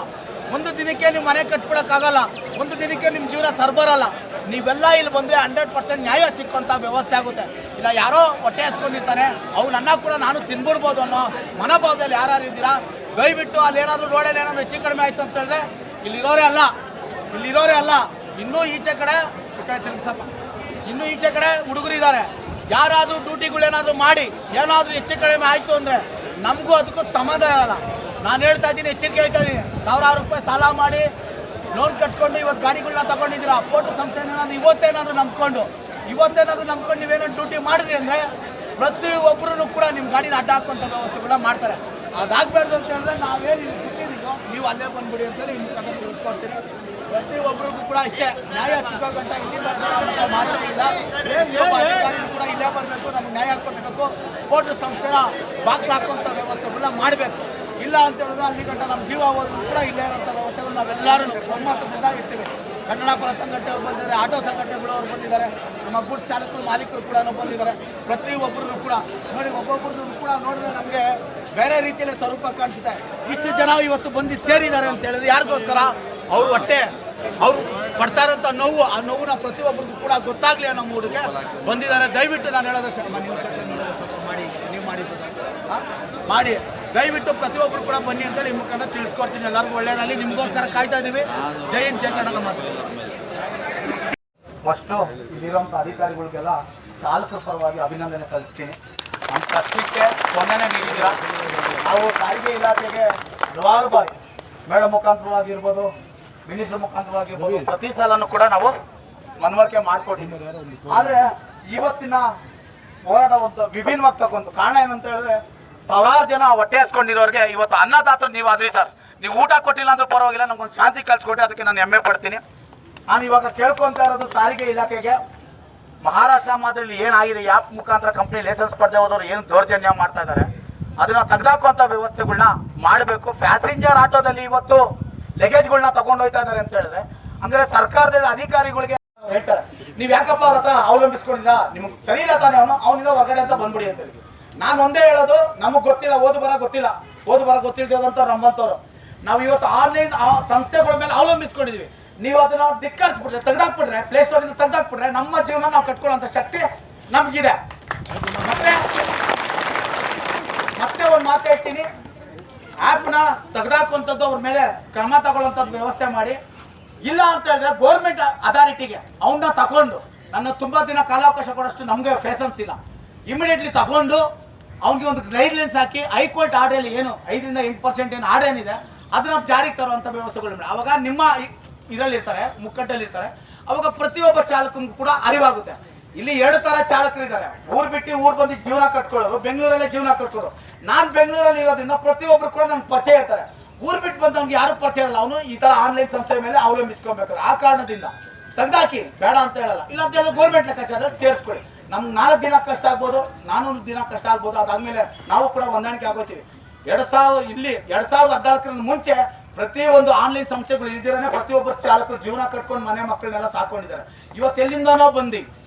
ಒಂದು ದಿನಕ್ಕೆ ನೀವು ಮನೆ ಕಟ್ಬಿಡೋಕ್ಕಾಗಲ್ಲ, ಒಂದು ದಿನಕ್ಕೆ ನಿಮ್ಮ ಜೀವನ ಸರ್ಬರಲ್ಲ. ನೀವೆಲ್ಲ ಇಲ್ಲಿ ಬಂದರೆ 100% ನ್ಯಾಯ ಸಿಕ್ಕುವಂಥ ವ್ಯವಸ್ಥೆ ಆಗುತ್ತೆ. ಇಲ್ಲ ಯಾರೋ ಹೊಟ್ಟೆ ಹಸ್ಕೊಂಡಿರ್ತಾನೆ, ಅವನನ್ನ ಕೂಡ ನಾನು ತಿನ್ಬಿಡ್ಬೋದು ಅನ್ನೋ ಮನೋಭಾವದಲ್ಲಿ ಯಾರು ಇದ್ದೀರಾ ದಯವಿಟ್ಟು ಅಲ್ಲಿ ಏನಾದರೂ ರೋಡಲ್ಲಿ ಏನಾದರೂ ಹೆಚ್ಚು ಕಡಿಮೆ ಆಯಿತು ಅಂತ ಹೇಳಿದ್ರೆ ಇಲ್ಲಿರೋರೇ ಅಲ್ಲ, ಇನ್ನೂ ಈಚೆ ಕಡೆ ತಿರುಗಿಸಪ್ಪ, ಇನ್ನೂ ಈಚೆ ಕಡೆ ಹುಡುಗರು ಇದ್ದಾರೆ. ಯಾರಾದರೂ ಡ್ಯೂಟಿಗಳೇನಾದರೂ ಮಾಡಿ ಏನಾದರೂ ಹೆಚ್ಚು ಕಡಿಮೆ ಆಯಿತು ಅಂದರೆ ನಮಗೂ ಅದಕ್ಕೂ ಸಂಬಂಧ ಇರಲ್ಲ. ನಾನು ಹೇಳ್ತಾ ಇದ್ದೀನಿ, ಎಚ್ಚರಿಕೆ ಹೇಳ್ತಾ ಇದ್ದೀನಿ. 1000 ರೂಪಾಯಿ ಸಾಲ ಮಾಡಿ ಲೋನ್ ಕಟ್ಕೊಂಡು ಇವತ್ತು ಗಾಡಿಗಳನ್ನ ತಗೊಂಡಿದ್ದೀರಾ. ಪೋರ್ಟ್ ಸಂಸ್ಥೆನಾದ್ರು ಇವತ್ತೇನಾದರೂ ನಂಬ್ಕೊಂಡು ನೀವೇನೋ ಡ್ಯೂಟಿ ಮಾಡಿದ್ರಿ ಅಂದರೆ ಪ್ರತಿಯೊಬ್ಬರೂ ಕೂಡ ನಿಮ್ಮ ಗಾಡಿನ ಅಡ್ಡ ಹಾಕುವಂಥ ವ್ಯವಸ್ಥೆಗಳನ್ನ ಮಾಡ್ತಾರೆ. ಅದಾಗಬಾರ್ದು ಅಂತ ಹೇಳಿದ್ರೆ ನಾವೇನು ಬಿಟ್ಟಿದ್ದೀವೋ ನೀವು ಅಲ್ಲೇ ಬಂದ್ಬಿಡಿ ಅಂತೇಳಿ ಈ ಮುಖಾಂತರ ತಿಳಿಸ್ಕೊಡ್ತೀನಿ. ಪ್ರತಿಯೊಬ್ಬರಿಗೂ ಕೂಡ ಇಷ್ಟೇ, ನ್ಯಾಯ ಸಿಗೋ ಗಂಟ ಇಲ್ಲಿಂದ ಮಾತ್ರ ಇಲ್ಲ. ಪ್ರತಿಯೊಬ್ಬ ಅಧಿಕಾರಿಗಳು ಕೂಡ ಇಲ್ಲೇ ಬರಬೇಕು, ನಮ್ಗೆ ನ್ಯಾಯ ಕೊಡಿಸ್ಬೇಕು. ಪೋರ್ಟ್ ಸಂಸ್ಥೆನ ಬಾಕ್ಲು ಹಾಕುವಂಥ ವ್ಯವಸ್ಥೆಗಳನ್ನ ಮಾಡಬೇಕು. ಇಲ್ಲ ಅಂತ ಹೇಳಿದ್ರೆ ಅಲ್ಲಿ ಗಂಟ ನಮ್ಮ ಜೀವ ಹೋದ್ರು ಕೂಡ ಇಲ್ಲೇ ಇರೋಂಥ ವ್ಯವಸ್ಥೆಗಳು ನಾವೆಲ್ಲರೂ ಒಮ್ಮತದಿಂದ ಇರ್ತೀವಿ. ಕನ್ನಡ ಪರ ಸಂಘಟನೆಯವರು ಬಂದಿದ್ದಾರೆ, ಆಟೋ ಸಂಘಟನೆಗಳು ಅವ್ರು ಬಂದಿದ್ದಾರೆ, ನಮ್ಮ ಗೂಡ್ಸ್ ಚಾಲಕರು ಮಾಲೀಕರು ಕೂಡ ಬಂದಿದ್ದಾರೆ. ಪ್ರತಿಯೊಬ್ಬರೂ ಕೂಡ ನೋಡಿ, ಒಬ್ಬೊಬ್ಬರನ್ನು ಕೂಡ ನೋಡಿದ್ರೆ ನಮಗೆ ಬೇರೆ ರೀತಿಯಲ್ಲಿ ಸ್ವರೂಪ ಕಾಣಿಸುತ್ತೆ. ಇಷ್ಟು ಜನ ಇವತ್ತು ಬಂದು ಸೇರಿದ್ದಾರೆ ಅಂತ ಹೇಳಿದ್ರೆ ಯಾರಿಗೋಸ್ಕರ? ಅವ್ರ ಹೊಟ್ಟೆ, ಅವರು ಪಡ್ತಾ ಇರೋಂಥ ನೋವು, ಆ ನೋವನ್ನ ಪ್ರತಿಯೊಬ್ಬರಿಗೂ ಕೂಡ ಗೊತ್ತಾಗಲಿ ಅನ್ನೋ ಮೂಡಿಗೆ ಬಂದಿದ್ದಾರೆ. ದಯವಿಟ್ಟು ನಾನು ಹೇಳೋದು ಮಾಡಿ ದಯವಿಟ್ಟು ಪ್ರತಿಯೊಬ್ಬರು ಕೂಡ ಬನ್ನಿ ಅಂತೇಳಿ ಈ ಮುಖಾಂತರ ತಿಳಿಸ್ಕೊಡ್ತೀನಿ. ಎಲ್ಲರಿಗೂ ಒಳ್ಳೆಯದಾಗಲಿ, ನಿಮಗೋಸ್ಕರ ಕಾಯ್ತಾ ಇದ್ದೀವಿ. ಜೈ ಹಿಂದ್, ಜೈ ಕರ್ನಾಟಕ ಮಾತು. ಫಸ್ಟು ಇಲ್ಲಿರುವಂಥ ಅಧಿಕಾರಿಗಳಿಗೆಲ್ಲ ಚಾಲಕರ ಪರವಾಗಿ ಅಭಿನಂದನೆ ಸಲ್ಲಿಸ್ತೀನಿ. ನಮ್ಮ ಕಷ್ಟಕ್ಕೆ ಸ್ಪಂದನೆ ನೀಡಿದ್ದೀರ. ನಾವು ಸಾರಿಗೆ ಇಲಾಖೆಗೆ ಹಲವಾರು ಬಾರಿ ಮೇಡಮ್ ಮುಖಾಂತರವಾಗಿರ್ಬೋದು, ಮಿನಿಸ್ಟರ್ ಮುಖಾಂತರವಾಗಿರ್ಬೋದು, ಪ್ರತಿ ಸಲನೂ ಕೂಡ ನಾವು ಮನವರಿಕೆ ಮಾಡಿಕೊಟ್ಟಿದ್ದೀವಿ. ಆದರೆ ಇವತ್ತಿನ ಹೋರಾಟ ಒಂದು ವಿಭಿನ್ನವಾಗಿ ತಗೊಂಡು ಕಾರಣ ಏನಂತ ಹೇಳಿದ್ರೆ, ಸಾವಿರಾರು ಜನ ಹೊಟ್ಟೆ ಹಸ್ಕೊಂಡಿರೋರಿಗೆ ಇವತ್ತು ಅನ್ನದಾತರು ನೀವು ಆದ್ರಿ ಸರ್. ನೀವು ಊಟ ಕೊಟ್ಟಿಲ್ಲ ಅಂದ್ರೆ ಪರವಾಗಿಲ್ಲ, ನಮ್ಗೊಂದು ಶಾಂತಿ ಕಲ್ಸ್ಕೊಟ್ಟೆ, ಅದಕ್ಕೆ ನಾನು ಹೆಮ್ಮೆ ಪಡ್ತೀನಿ. ನಾನು ಇವಾಗ ಕೇಳ್ಕೊತಾ ಇರೋದು ಸಾರಿಗೆ ಇಲಾಖೆಗೆ, ಮಹಾರಾಷ್ಟ್ರ ಮಾದರಿಯಲ್ಲಿ ಏನಾಗಿದೆ, ಆ್ಯಪ್ ಮುಖಾಂತರ ಕಂಪ್ನಿ ಲೈಸೆನ್ಸ್ ಪಡೆದೇ ಹೋದವರು ಏನು ದೌರ್ಜನ್ಯ ಮಾಡ್ತಾ ಇದ್ದಾರೆ, ಅದನ್ನ ತೆಗೆದಾಕುವಂಥ ವ್ಯವಸ್ಥೆಗಳನ್ನ ಮಾಡಬೇಕು. ಪ್ಯಾಸೆಂಜರ್ ಆಟೋದಲ್ಲಿ ಇವತ್ತು ಲಗೇಜ್ಗಳನ್ನ ತಗೊಂಡೋಗ್ತಾ ಇದ್ದಾರೆ ಅಂತ ಹೇಳಿದ್ರೆ, ಅಂದರೆ ಸರ್ಕಾರದಲ್ಲಿ ಅಧಿಕಾರಿಗಳಿಗೆ ಹೇಳ್ತಾರೆ, ನೀವು ಯಾಕಪ್ಪ ಅವ್ರ ಹತ್ರ ಅವಲಂಬಿಸ್ಕೊಂಡಿದ್ದೀರಾ, ನಿಮ್ಗೆ ಸರಿ ಇಲ್ಲ ತಾನೇ, ಅವನಿಂದ ಹೊರಗಡೆ ಅಂತ ಬಂದ್ಬಿಡಿ ಅಂತ ಹೇಳಿ. ನಾನು ಒಂದೇ ಹೇಳೋದು, ನಮಗೆ ಗೊತ್ತಿಲ್ಲ, ಓದು ಬರ ಗೊತ್ತಿಲ್ಲದಂತ ನಮ್ಮಂಥವ್ರು ನಾವು ಇವತ್ತು ಆನ್ಲೈನ್ ಸಂಸ್ಥೆಗಳ ಮೇಲೆ ಅವಲಂಬಿಸ್ಕೊಂಡಿದ್ದೀವಿ. ನೀವು ಅದನ್ನ ಧಿಕ್ಕರಿಸ್ಬಿಟ್ರೆ, ತೆಗೆದಾಕ್ಬಿಟ್ರೆ, ಪ್ಲೇಸ್ಟೋರಿಂದ ತೆಗೆದಾಕ್ಬಿಟ್ರೆ ನಮ್ಮ ಜೀವನ ನಾವು ಕಟ್ಕೊಳ್ಳೋಂಥ ಶಕ್ತಿ ನಮಗಿದೆ. ಮತ್ತೆ ಒಂದು ಮಾತು ಹೇಳ್ತೀನಿ, ಆ್ಯಪ್ನ ತೆಗೆದಾಕುವಂಥದ್ದು ಅವ್ರ ಮೇಲೆ ಕ್ರಮ ತಗೊಳ್ಳೋಂಥದ್ದು ವ್ಯವಸ್ಥೆ ಮಾಡಿ. ಇಲ್ಲ ಅಂತ ಹೇಳಿದ್ರೆ ಗೌರ್ಮೆಂಟ್ ಅಥಾರಿಟಿಗೆ ಅವನ್ನ ತಗೊಂಡು, ನನ್ನ ತುಂಬ ದಿನ ಕಾಲಾವಕಾಶ ಕೊಡೋಷ್ಟು ನಮಗೆ ಫೇಸನ್ಸ್ ಇಲ್ಲ, ಇಮಿಡಿಯೇಟ್ಲಿ ತಗೊಂಡು ಅವ್ನಿಗೆ ಒಂದು ಗೈಡ್ಲೈನ್ಸ್ ಹಾಕಿ ಹೈಕೋರ್ಟ್ ಆರ್ಡರ್ ಏನು 5ರಿಂದ 8% ಏನು ಆರ್ಡರ್ ಏನಿದೆ ಅದನ್ನ ಜಾರಿಗೆ ತರುವಂಥ ವ್ಯವಸ್ಥೆಗಳು. ಅವಾಗ ನಿಮ್ಮ ಇದರಲ್ಲಿರ್ತಾರೆ, ಮುಕ್ಕಟ್ಟಲ್ಲಿರ್ತಾರೆ, ಅವಾಗ ಪ್ರತಿಯೊಬ್ಬ ಚಾಲಕನಿಗೂ ಕೂಡ ಅರಿವಾಗುತ್ತೆ. ಇಲ್ಲಿ 2 ಥರ ಚಾಲಕರಿದ್ದಾರೆ, ಊರು ಬಿಟ್ಟು ಊರು ಬಂದು ಜೀವನ ಕಟ್ಕೊಳ್ಳೋರು, ಬೆಂಗಳೂರಲ್ಲೇ ಜೀವನ ಕಟ್ಕೊಳ್ಳೋರು. ನಾನು ಬೆಂಗಳೂರಲ್ಲಿ ಇರೋದ್ರಿಂದ ಪ್ರತಿಯೊಬ್ಬರು ಕೂಡ ನನ್ನ ಪರಿಚಯ ಇರ್ತಾರೆ. ಊರು ಬಿಟ್ಟು ಬಂದವ್ನಿಗೆ ಯಾರು ಪರಿಚಯ ಇರಲ್ಲ, ಅವನು ಈ ಥರ ಆನ್ಲೈನ್ ಸಂಸ್ಥೆ ಮೇಲೆ ಅವಲಂಬಿಸ್ಕೊಬೇಕಾದ್ರೆ. ಆ ಕಾರಣದಿಂದ ತೆಗೆದಾಕಿ, ಬೇಡ ಅಂತ ಹೇಳಲ್ಲ. ಇಲ್ಲ ಅಂತ ಹೇಳಿದ್ರೆ ಗೌರ್ಮೆಂಟ್ ಲೆಕ್ಕಾಚಾರದಲ್ಲಿ ಸೇರಿಸ್ಕೊಳ್ಳಿ. ನಮ್ಗೆ 4 ದಿನ ಕಷ್ಟ ಆಗ್ಬೋದು, 400 ದಿನ ಕಷ್ಟ ಆಗ್ಬೋದು. ಅದಾದ್ಮೇಲೆ ನಾವು ಕೂಡ ಹೊಂದಾಣಿಕೆ ಆಗೋತೀವಿ. 2014 ಮುಂಚೆ ಪ್ರತಿಯೊಂದು ಆನ್ಲೈನ್ ಸಂಸ್ಥೆಗಳು ಇಲ್ದಿರೇ ಪ್ರತಿಯೊಬ್ಬರು ಚಾಲಕರು ಜೀವನ ಕಟ್ಕೊಂಡು ಮನೆ ಮಕ್ಕಳನ್ನೆಲ್ಲ ಸಾಕೊಂಡಿದ್ದಾರೆ. ಇವತ್ತು ಎಲ್ಲಿಂದನೋ ಬಂದು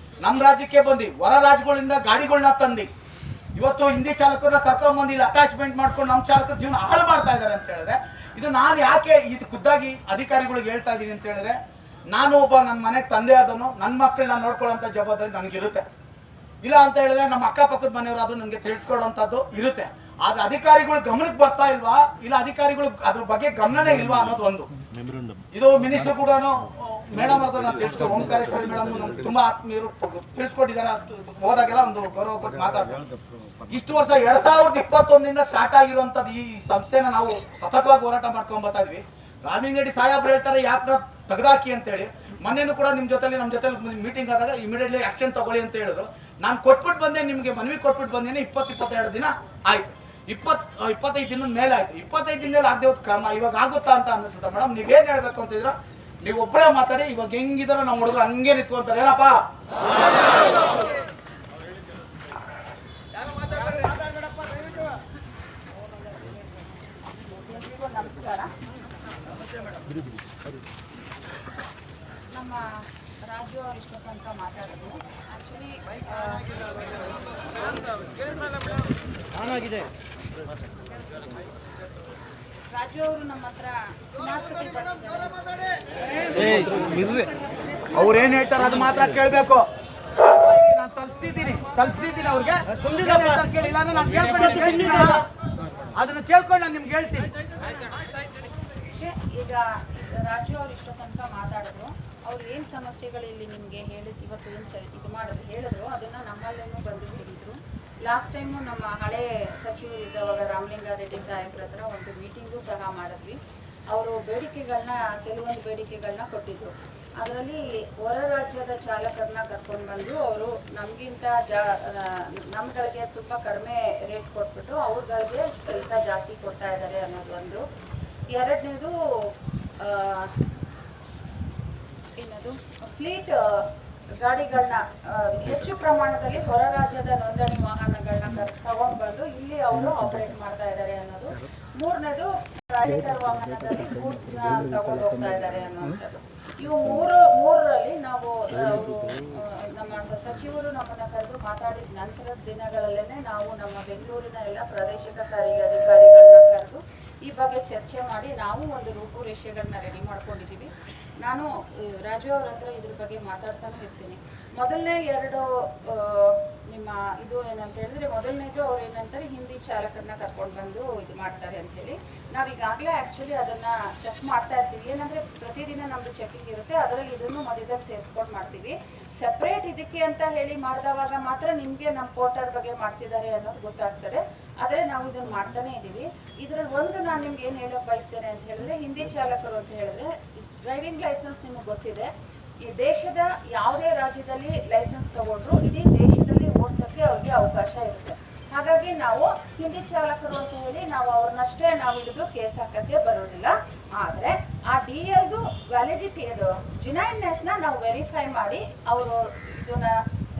ನಮ್ಮ ರಾಜ್ಯಕ್ಕೆ ಬಂದು ಹೊರ ರಾಜ್ಯಗಳಿಂದ ಗಾಡಿಗಳನ್ನ ತಂದು ಇವತ್ತು ಹಿಂದಿ ಚಾಲಕರನ್ನ ಕರ್ಕೊಂಡ್ಬಂದು ಇಲ್ಲಿ ಅಟ್ಯಾಚ್ಮೆಂಟ್ ಮಾಡ್ಕೊಂಡು ನಮ್ಮ ಚಾಲಕರ ಜೀವನ ಹಾಳು ಮಾಡ್ತಾ ಇದ್ದಾರೆ ಅಂತ ಹೇಳಿದ್ರೆ, ಇದು ನಾನು ಯಾಕೆ ಇದು ಖುದ್ದಾಗಿ ಅಧಿಕಾರಿಗಳಿಗೆ ಹೇಳ್ತಾ ಇದ್ದೀನಿ ಅಂತ ಹೇಳಿದ್ರೆ, ನಾನು ಒಬ್ಬ ನನ್ನ ಮನೆಗೆ ತಂದೆ ಆದನು, ನನ್ನ ಮಕ್ಕಳನ್ನ ನೋಡ್ಕೊಳ್ಳೋಂಥ ಜವಾಬ್ದಾರಿ ನನಗಿರುತ್ತೆ. ಇಲ್ಲ ಅಂತ ಹೇಳಿದ್ರೆ ನಮ್ಮ ಅಕ್ಕಪಕ್ಕದ ಮನೆಯವರಾದ್ರೂ ನನಗೆ ತಿಳಿಸ್ಕೊಡೋಂಥದ್ದು ಇರುತ್ತೆ. ಆದ್ರೆ ಅಧಿಕಾರಿಗಳು ಗಮನಕ್ಕೆ ಬರ್ತಾ ಇಲ್ವಾ, ಇಲ್ಲ ಅಧಿಕಾರಿಗಳು ಅದ್ರ ಬಗ್ಗೆ ಗಮನನೇ ಇಲ್ವಾ ಅನ್ನೋದು ಒಂದು. ಇದು ಮಿನಿಸ್ಟರ್ ಕೂಡ ಮೇಡಮ್ ಹತ್ರ ನಾನು ತಿಳಿಸ್ಕೊಂಡು, ಓಂಕಾರೇಶ್ವರಿ ಮೇಡಮ್ ನಮ್ಗೆ ತುಂಬಾ ಆತ್ಮೀಯರು ತಿಳಿಸ್ಕೊಟ್ಟಿದ್ದಾರೆ. ಹೋದಾಗೆಲ್ಲ ಒಂದು ಗೌರವ ಕೊಟ್ಟು ಮಾತಾಡ್ತಾರೆ. ಇಷ್ಟು ವರ್ಷ 2021 ಸ್ಟಾರ್ಟ್ ಆಗಿರುವಂಥದ್ದು ಈ ಸಂಸ್ಥೆನ ನಾವು ಸತತವಾಗಿ ಹೋರಾಟ ಮಾಡ್ಕೊಂಡ್ ಬರ್ತಾ ಇದ್ವಿ. ರಾಮಿಂಗಡಿ ಸಾಹೇಬ್ರು ಹೇಳ್ತಾರೆ ಯಾಕೆ ತೆಗೆದಾಕಿ ಅಂತೇಳಿ. ಮೊನ್ನೆನೂ ಕೂಡ ನಮ್ಮ ಜೊತೆಲಿ ಮೀಟಿಂಗ್ ಆದಾಗ ಇಮಿಡಿಯೇಟ್ಲಿ ಆಕ್ಷನ್ ತಗೊಳ್ಳಿ ಅಂತ ಹೇಳಿದ್ರು. ನಾನು ಕೊಟ್ಬಿಟ್ಟು ಬಂದೆ, ನಿಮಗೆ ಮನವಿ ಕೊಟ್ಬಿಟ್ಟು ಬಂದೇನೆ. 20-22 ದಿನ ಆಯ್ತು, 25 ದಿನದ ಮೇಲೆ ಆಯ್ತು. 25 ದಿನದಲ್ಲಿ ಆಗದೆ ಹೋದ ಕ್ರಮ ಇವಾಗ ಆಗುತ್ತಾ ಅಂತ ಅನಿಸುತ್ತೆ. ಮೇಡಮ್ ನೀವೇನು ಹೇಳ್ಬೇಕು ಅಂತಿದ್ರ, ನೀವು ಒಬ್ಬರೇ ಮಾತಾಡಿ. ಇವಾಗ ಹೆಂಗಿದಾರೋ ನಮ್ಮ ಹುಡುಗರು ಹಂಗೆ ನಿಂತ್ಕೊಂತಾರೆ, ಏನಪ್ಪ ನಮಸ್ಕಾರ. ನಮ್ಮ ರಾಜು ಅವರು ಇಷ್ಟ ತನಕ ಮಾತಾಡಿದ್ರು. ಆ್ಯಕ್ಚುಲಿ ರಾಜು ಅವರು ನಮ್ಮ ಹತ್ರ ಸುಮಾರು ಸತಿ ಬಂದಿದ್ದಾರೆ. ಅವ್ರೇನು ಹೇಳ್ತಾರೆ ಅದು ಮಾತ್ರ ಕೇಳಬೇಕು. ನಾನು ತಲುಪಿಸಿದ್ದೀನಿ ಅವ್ರಿಗೆ. ಕೇಳಿಲ್ಲ ಅಂದ್ರೆ ನಾನು ಕೇಳ್ತೀನಿ, ಅದನ್ನ ಕೇಳ್ಕೊಂಡು ನಾನು ನಿಮ್ಗೆ ಹೇಳ್ತೀನಿ. ಈಗ ರಾಜು ಅವರು ಇಷ್ಟ ತನಕ ಮಾತಾಡಿದ್ರು. ಅವ್ರು ಏನು ಸಮಸ್ಯೆಗಳು ಇಲ್ಲಿ ನಿಮಗೆ ಇವತ್ತು ಏನು ಇದು ಮಾಡೋದು ಹೇಳಿದ್ರು, ಅದನ್ನು ನಮ್ಮಲ್ಲೇನೂ ಬಂದು ಹೇಳಿದ್ರು. ಲಾಸ್ಟ್ ಟೈಮು ನಮ್ಮ ಹಳೆ ಸಚಿವರು ಇದ್ದವಾಗ ರಾಮಲಿಂಗಾರೆಡ್ಡಿ ಸಾಹೇಬ್ರ ಹತ್ರ ಒಂದು ಮೀಟಿಂಗು ಸಹ ಮಾಡಿದ್ವಿ. ಅವರು ಕೆಲವೊಂದು ಬೇಡಿಕೆಗಳನ್ನ ಕೊಟ್ಟಿದ್ರು. ಅದರಲ್ಲಿ ಹೊರ ರಾಜ್ಯದ ಚಾಲಕರನ್ನ ಕರ್ಕೊಂಡು ಬಂದು ಅವರು ನಮಗಿಂತ ನಮ್ಗಳಿಗೆ ತುಂಬ ಕಡಿಮೆ ರೇಟ್ ಕೊಟ್ಬಿಟ್ಟು ಅವ್ರಗಳಿಗೆ ಕೆಲಸ ಜಾಸ್ತಿ ಕೊಡ್ತಾ ಇದ್ದಾರೆ ಅನ್ನೋದು ಒಂದು. ಎರಡನೇದು ಏನದು ಫ್ಲೀಟ್ ಗಾಡಿಗಳನ್ನ ಹೆಚ್ಚು ಪ್ರಮಾಣದಲ್ಲಿ ಹೊರ ರಾಜ್ಯದ ನೋಂದಣಿ ವಾಹನಗಳನ್ನ ತಗೊಂಡು ಬಂದು ಇಲ್ಲಿ ಅವರು ಆಪರೇಟ್ ಮಾಡ್ತಾ ಇದ್ದಾರೆ ಅನ್ನೋದು. ಮೂರನೇದು ಪ್ರಾಧಿಕಾರ ವಾಹನದಲ್ಲಿ ಗೂಡ್ಸ್ನ ತಗೊಂಡು ಹೋಗ್ತಾ ಇದ್ದಾರೆ ಅನ್ನುವಂಥದ್ದು. ಇವು ಮೂರರಲ್ಲಿ ನಾವು ಅವರು ನಮ್ಮ ಸಚಿವರು ನಮ್ಮನ್ನ ಕರೆದು ಮಾತಾಡಿದ ನಂತರದ ದಿನಗಳಲ್ಲೇ ನಾವು ನಮ್ಮ ಬೆಂಗಳೂರಿನ ಎಲ್ಲ ಪ್ರಾದೇಶಿಕ ಸಾರಿಗೆ ಅಧಿಕಾರಿಗಳನ್ನ ಕರೆದು ಈ ಬಗ್ಗೆ ಚರ್ಚೆ ಮಾಡಿ ನಾವು ಒಂದು ರೂಪುರೇಷೆಗಳನ್ನ ರೆಡಿ ಮಾಡ್ಕೊಂಡಿದ್ದೀವಿ. ನಾನು ರಾಜು ಅವ್ರ ಹತ್ರ ಇದ್ರ ಬಗ್ಗೆ ಮಾತಾಡ್ತಾನೆ ಇರ್ತೀನಿ. ಮೊದಲನೇ 2 ನಿಮ್ಮ ಇದು ಏನಂತ ಹೇಳಿದ್ರೆ ಮೊದಲನೇದು ಅವ್ರು ಏನಂತಾರೆ ಹಿಂದಿ ಚಾಲಕರನ್ನ ಕರ್ಕೊಂಡು ಬಂದು ಇದು ಮಾಡ್ತಾರೆ ಅಂತ ಹೇಳಿ ನಾವು ಈಗಾಗಲೇ ಆ್ಯಕ್ಚುಲಿ ಅದನ್ನು ಚೆಕ್ ಮಾಡ್ತಾ ಇರ್ತೀವಿ. ಏನಂದರೆ ಪ್ರತಿದಿನ ನಮ್ಮದು ಚೆಕಿಂಗ್ ಇರುತ್ತೆ, ಅದರಲ್ಲಿ ಇದನ್ನು ಮಧ್ಯದಲ್ಲಿ ಸೇರಿಸ್ಕೊಂಡು ಮಾಡ್ತೀವಿ. ಸಪ್ರೇಟ್ ಇದಕ್ಕೆ ಅಂತ ಹೇಳಿ ಮಾಡಿದವಾಗ ಮಾತ್ರ ನಿಮಗೆ ನಮ್ಮ ಪೋರ್ಟರ್ ಬಗ್ಗೆ ಮಾಡ್ತಿದ್ದಾರೆ ಅನ್ನೋದು ಗೊತ್ತಾಗ್ತದೆ. ಆದರೆ ನಾವು ಇದನ್ನು ಮಾಡ್ತಾನೆ ಇದ್ದೀವಿ. ಇದರಲ್ಲಿ ಒಂದು ನಾನು ನಿಮ್ಗೆ ಏನು ಹೇಳೋಕೆ ಬಯಸ್ತೇನೆ ಅಂತ ಹೇಳಿದ್ರೆ, ಹಿಂದಿ ಚಾಲಕರು ಅಂತ ಹೇಳಿದ್ರೆ ಡ್ರೈವಿಂಗ್ ಲೈಸೆನ್ಸ್ ನಿಮಗೆ ಗೊತ್ತಿದೆ. ಈ ದೇಶದ ಯಾವುದೇ ರಾಜ್ಯದಲ್ಲಿ ಲೈಸೆನ್ಸ್ ತಗೊಂಡ್ರು ಇಡೀ ದೇಶದಲ್ಲಿ ಓಡಿಸೋಕ್ಕೆ ಅವ್ರಿಗೆ ಅವಕಾಶ ಇರುತ್ತೆ. ಹಾಗಾಗಿ ನಾವು ಹಿಂದಿ ಚಾಲಕರು ಅಂತ ಹೇಳಿ ನಾವು ಅವ್ರನ್ನಷ್ಟೇ ನಾವು ಹಿಡಿದು ಕೇಸ್ ಹಾಕೋಕ್ಕೆ ಬರೋದಿಲ್ಲ. ಆದರೆ ಆ DLದು ವ್ಯಾಲಿಡಿಟಿ ಅದು ಜಿನೈನ್ನೆಸ್ನ ನಾವು ವೆರಿಫೈ ಮಾಡಿ ಅವರು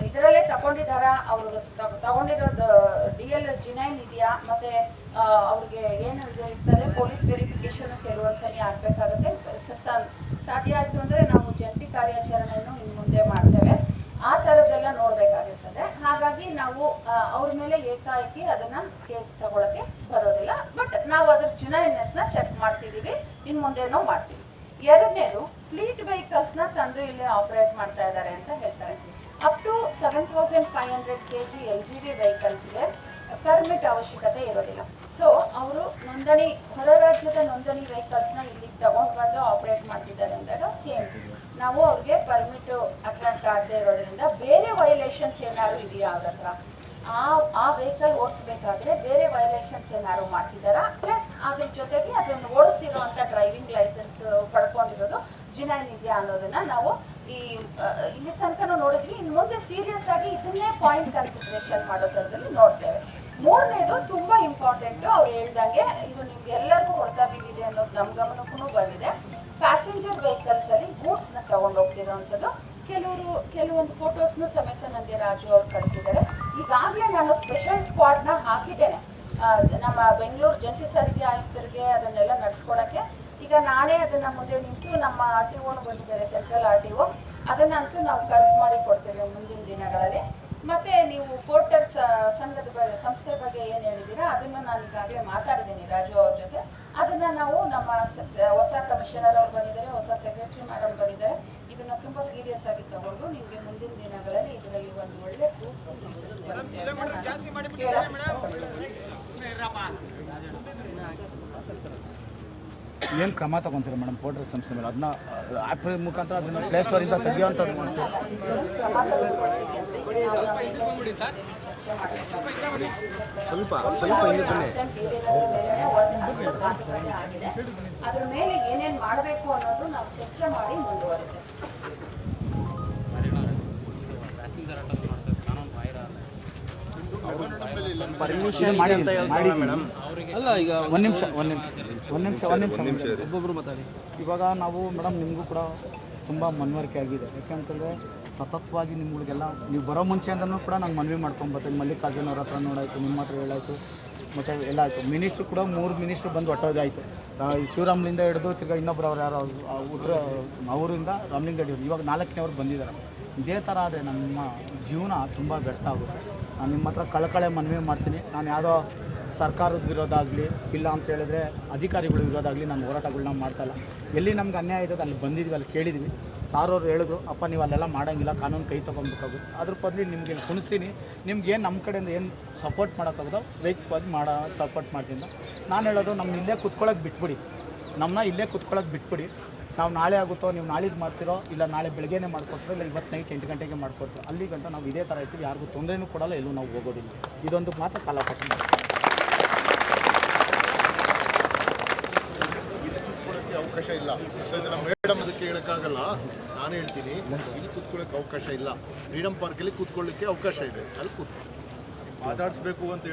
ಇದರಲ್ಲೇ ತಗೊಂಡಿದ್ದಾರಾ, ಅವ್ರಿಗೆ ತಗೊಂಡಿರೋದು DL ಜಿನೈನ್ ಇದೆಯಾ, ಮತ್ತು ಅವ್ರಿಗೆ ಏನು ಇರ್ತದೆ ಪೊಲೀಸ್ ವೆರಿಫಿಕೇಷನ್ ಕೆಲವೊಂದು ಸರಿ ಆಗಬೇಕಾಗುತ್ತೆ. ಸಾಧ್ಯ ಆಯಿತು ಅಂದರೆ ನಾವು ಜಂಟಿ ಕಾರ್ಯಾಚರಣೆಯನ್ನು ಇನ್ನು ಮುಂದೆ ಮಾಡ್ತೇವೆ. ಆ ಥರದ್ದೆಲ್ಲ ನೋಡಬೇಕಾಗಿರ್ತದೆ. ಹಾಗಾಗಿ ನಾವು ಅವ್ರ ಮೇಲೆ ಏಕಾಏಕಿ ಅದನ್ನು ಕೇಸ್ ತಗೊಳ್ಳೋಕ್ಕೆ ಬರೋದಿಲ್ಲ. ಬಟ್ ನಾವು ಅದ್ರ ಜಿನೈನ್ನೆಸ್ನ ಚೆಕ್ ಮಾಡ್ತಿದ್ದೀವಿ, ಇನ್ನು ಮುಂದೇನೋ ಮಾಡ್ತೀವಿ. ಎರಡನೇದು ಫ್ಲೀಟ್ ವೆಹಿಕಲ್ಸ್ನ ತಂದು ಇಲ್ಲಿ ಆಪರೇಟ್ ಮಾಡ್ತಾ ಇದ್ದಾರೆ ಅಂತ ಹೇಳ್ತಾರೆ. ಅಪ್ ಟು 7500 kg LGV ವೆಹಿಕಲ್ಸ್ಗೆ ಪರ್ಮಿಟ್ ಅವಶ್ಯಕತೆ ಇರೋದಿಲ್ಲ. ಸೊ ಅವರು ಹೊರ ರಾಜ್ಯದ ನೋಂದಣಿ ವೆಹಿಕಲ್ಸ್ನ ಇಲ್ಲಿಗೆ ತಗೊಂಡು ಬಂದು ಆಪರೇಟ್ ಮಾಡ್ತಿದ್ದಾರೆ ಅಂದಾಗ ಸೇಮ್ ನಾವು ಅವ್ರಿಗೆ ಪರ್ಮಿಟ್ ಅಟ್ರಾಕ್ಟ್ ಆಗದೆ ಇರೋದ್ರಿಂದ ಬೇರೆ ವೈಲೇಷನ್ಸ್ ಏನಾದ್ರು ಇದೆಯಾ ಅವ್ರ ಹತ್ರ, ಆ ವೆಹಿಕಲ್ ಓಡಿಸ್ಬೇಕಾದ್ರೆ ಬೇರೆ ವೈಲೇಷನ್ಸ್ ಏನಾದ್ರು ಮಾಡ್ತಿದ್ದಾರಾ, ಪ್ಲಸ್ ಅದ್ರ ಜೊತೆಗೆ ಅದನ್ನು ಓಡಿಸ್ತಿರೋವಂಥ ಡ್ರೈವಿಂಗ್ ಲೈಸೆನ್ಸ್ ಪಡ್ಕೊಂಡಿರೋದು ಜಿನೈನ್ ಇದೆಯಾ ಅನ್ನೋದನ್ನ ನಾವು ಇಲ್ಲಿ ತನಕ ನೋಡಿದ್ವಿ. ಇನ್ನು ಮುಂದೆ ಸೀರಿಯಸ್ ಆಗಿ ಇದನ್ನೇ ಪಾಯಿಂಟ್ ಕನ್ಸಿಡರೇಷನ್ ಮಾಡೋ ಥರದಲ್ಲಿ ನೋಡ್ತೇವೆ. ಮೂರನೇದು ತುಂಬ ಇಂಪಾರ್ಟೆಂಟು, ಅವ್ರು ಹೇಳ್ದಂಗೆ ಇದು ನಿಮ್ಗೆ ಎಲ್ಲರಿಗೂ ಹೊಡೆತ ಬಿದ್ದಿದೆ ಅನ್ನೋದು ನಮ್ಮ ಗಮನಕ್ಕೂ ಬಂದಿದೆ. ಪ್ಯಾಸೆಂಜರ್ ವೆಹಿಕಲ್ಸಲ್ಲಿ ಗೂಡ್ಸ್ನ ತಗೊಂಡು ಹೋಗ್ತಿರೋವಂಥದ್ದು ಕೆಲವೊಂದು ಫೋಟೋಸ್ನು ಸಮೇತ ನನಗೆ ರಾಜು ಅವ್ರು ಕಳಿಸಿದ್ದಾರೆ. ಈಗಾಗಲೇ ನಾನು ಸ್ಪೆಷಲ್ ಸ್ಕ್ವಾಡ್ನ ಹಾಕಿದ್ದೇನೆ ನಮ್ಮ ಬೆಂಗಳೂರು ಜಂಟಿ ಸಾರಿಗೆ ಆಯುಕ್ತರಿಗೆ ಅದನ್ನೆಲ್ಲ ನಡೆಸ್ಕೊಡೋಕ್ಕೆ. ಈಗ ನಾನೇ ಅದನ್ನು ಮುಂದೆ ನಿಂತು ನಮ್ಮ RTO ಬಂದಿದ್ದಾರೆ, ಸೆಂಟ್ರಲ್ RTO, ಅದನ್ನಂತೂ ನಾವು ಕರೆಕ್ಟ್ ಮಾಡಿ ಕೊಡ್ತೇವೆ ಮುಂದಿನ ದಿನಗಳಲ್ಲಿ. ಮತ್ತು ನೀವು ಪೋರ್ಟರ್ಸ್ ಸಂಸ್ಥೆ ಬಗ್ಗೆ ಏನು ಹೇಳಿದ್ದೀರಾ ಅದನ್ನು ನಾನು ಈಗಾಗಲೇ ಮಾತಾಡಿದ್ದೀನಿ ರಾಜು ಅವ್ರ ಜೊತೆ. ಅದನ್ನು ನಾವು ನಮ್ಮ ಹೊಸ ಕಮಿಷನರ್ ಅವ್ರು ಬಂದಿದ್ದಾರೆ, ಹೊಸ ಸೆಕ್ರೆಟರಿ ಮೇಡಮ್ ಬಂದಿದ್ದಾರೆ. ಇದನ್ನು ತುಂಬ ಸೀರಿಯಸ್ ಆಗಿ ತಗೊಂಡು ನಿಮಗೆ ಮುಂದಿನ ದಿನಗಳಲ್ಲಿ ಇದರಲ್ಲಿ ಒಂದು ಒಳ್ಳೆ ಏನು ಕ್ರಮ ತಗೊಂತೀರ ಮೇಡಮ್ ಪೋರ್ಟರ್ ಸಂಸ್ಥೆ ಮೇಲೆ? ಅದನ್ನ ಆ್ಯಪ್ ಮುಖಾಂತರ ಅದನ್ನು ಪ್ಲೇಸ್ಟೋರಿಂದ ತೆಗೆಯುವಂಥದ್ದು ಮಾಡ್ತೀವಿ. ಅದ್ರ ಮೇಲೆ ಏನೇನು ಮಾಡಬೇಕು ಅನ್ನೋದು ನಾವು ಚರ್ಚೆ ಮಾಡಿ ಮುಂದುವರಿತೇವೆ. ಪರ್ಮಿಷನ್ ಮಾಡಿ ಅಂತ ಹೇಳ್ತಾರೆ ಮೇಡಮ್. ಅಲ್ಲ ಈಗ ಒಂದು ನಿಮಿಷ ಒಬ್ಬೊಬ್ಬರು ಮಾತಾಡಿ. ಇವಾಗ ನಾವು ಮೇಡಮ್ ನಿಮಗೂ ಕೂಡ ತುಂಬ ಮನವರಿಕೆ ಆಗಿದೆ. ಯಾಕೆಂತಂದರೆ ಸತತವಾಗಿ ನಿಮ್ಗಳಿಗೆಲ್ಲ ನೀವು ಬರೋ ಮುಂಚೆಯಿಂದನೂ ಕೂಡ ನಾನು ಮನವಿ ಮಾಡ್ಕೊಂಬರ್ತೀನಿ. ಮಲ್ಲಿಕಾರ್ಜುನ್ ಅವ್ರ ಹತ್ರ ನೋಡಾಯಿತು, ನಿಮ್ಮ ಹತ್ರ ಹೇಳಾಯಿತು, ಮತ್ತು ಎಲ್ಲ ಆಯಿತು. ಮಿನಿಸ್ಟ್ರು ಕೂಡ 3 ಮಿನಿಸ್ಟ್ರು ಬಂದು ಒಟ್ಟೋದಾಯಿತು. ಶಿವರಾಮ್ಲಿಂದ ಹಿಡಿದು ತಿರ್ಗಿ ಇನ್ನೊಬ್ರು ಅವ್ರು ಯಾರೋ ಉತ್ತರ ಅವರಿಂದ ರಾಮಲಿಂಗಡಿ ಇವಾಗ 4ನೇವ್ರು ಬಂದಿದ್ದಾರೆ. ಇದೇ ಥರ ಆದರೆ ನಮ್ಮ ಜೀವನ ತುಂಬ ವ್ಯರ್ಥ ಆಗುತ್ತೆ. ನಾನು ನಿಮ್ಮ ಹತ್ರ ಕಳಕಳೆ ಮನವಿ ಮಾಡ್ತೀನಿ. ನಾನು ಯಾವುದೋ ಸರ್ಕಾರದ ವಿರೋಧ ಆಗಲಿ ಇಲ್ಲ ಅಂತ ಹೇಳಿದ್ರೆ ಅಧಿಕಾರಿಗಳ ವಿರೋಧ ಆಗಲಿ ನಾನು ಹೋರಾಟಗಳನ್ನ ಮಾಡ್ತಾಯಿಲ್ಲ. ಎಲ್ಲಿ ನಮ್ಗೆ ಅನ್ಯಾಯ ಇದ್ದದ್ದು ಅಲ್ಲಿ ಬಂದಿದ್ವಿ, ಅಲ್ಲಿ ಕೇಳಿದ್ವಿ. ಸಾರವ್ರು ಹೇಳಿದ್ರು, ಅಪ್ಪ ನೀವು ಅಲ್ಲೆಲ್ಲ ಮಾಡೋಂಗಿಲ್ಲ, ಕಾನೂನು ಕೈ ತೊಗೊಬೇಕಾಗುತ್ತೆ. ಅದ್ರ ಬದಲು ನಿಮಗೆ ಕುಣಿಸ್ತೀನಿ, ನಿಮ್ಗೆ ಏನು ನಮ್ಮ ಕಡೆಯಿಂದ ಏನು ಸಪೋರ್ಟ್ ಮಾಡೋಕ್ಕಾಗೋದು ವೇಗವಾಗಿ ಸಪೋರ್ಟ್ ಮಾಡ್ತೀನಿ. ನಾನು ಹೇಳೋದು ನಮ್ಮ ಇಲ್ಲೇ ಕುತ್ಕೊಳ್ಳೋಕೆ ಬಿಟ್ಬಿಡಿ, ಇಲ್ಲೇ ಕುತ್ಕೊಳ್ಳೋಕೆ ಬಿಟ್ಬಿಡಿ. ನಾವು ನಾಳೆ ಆಗುತ್ತೋ, ನೀವು ನಾಳಿದ್ದು ಮಾಡ್ತಿರೋ, ಇಲ್ಲ ನಾಳೆ ಬೆಳಗ್ಗೆನೇ ಮಾಡ್ಕೊಡ್ತೀರೋ, ಇಲ್ಲ ಇವತ್ತು ನೈಟ್ 8 ಗಂಟೆಗೆ ಮಾಡ್ಕೊಡ್ತೀರೋ, ಅಲ್ಲಿ ಗಂಟ ನಾವು ಇದೇ ಥರ ಇರ್ತೀವಿ. ಯಾರಿಗೂ ತೊಂದರೆನೂ ಕೊಡಲ್ಲ, ಎಲ್ಲೂ ನಾವು ಹೋಗೋದಿಲ್ಲ. ಇದೊಂದು ಮಾತ್ರ ಕಾಲಪಟ್ಟು ಅವಕಾಶ ಇಲ್ಲ. ಮೇಡಮ್ ಅದಕ್ಕೆ ಹೇಳೋಕ್ಕಾಗಲ್ಲ, ನಾನು ಹೇಳ್ತೀನಿ. ಇಲ್ಲಿ ಕೂತ್ಕೊಳ್ಳೋಕೆ ಅವಕಾಶ ಇಲ್ಲ. ಫ್ರೀಡಮ್ ಪಾರ್ಕಲ್ಲಿ ಕೂತ್ಕೊಳ್ಳಿಕ್ಕೆ ಅವಕಾಶ ಇದೆ, ಅಲ್ಲಿ ಮಾತಾಡಿಸ್ಬೇಕು ಅಂತ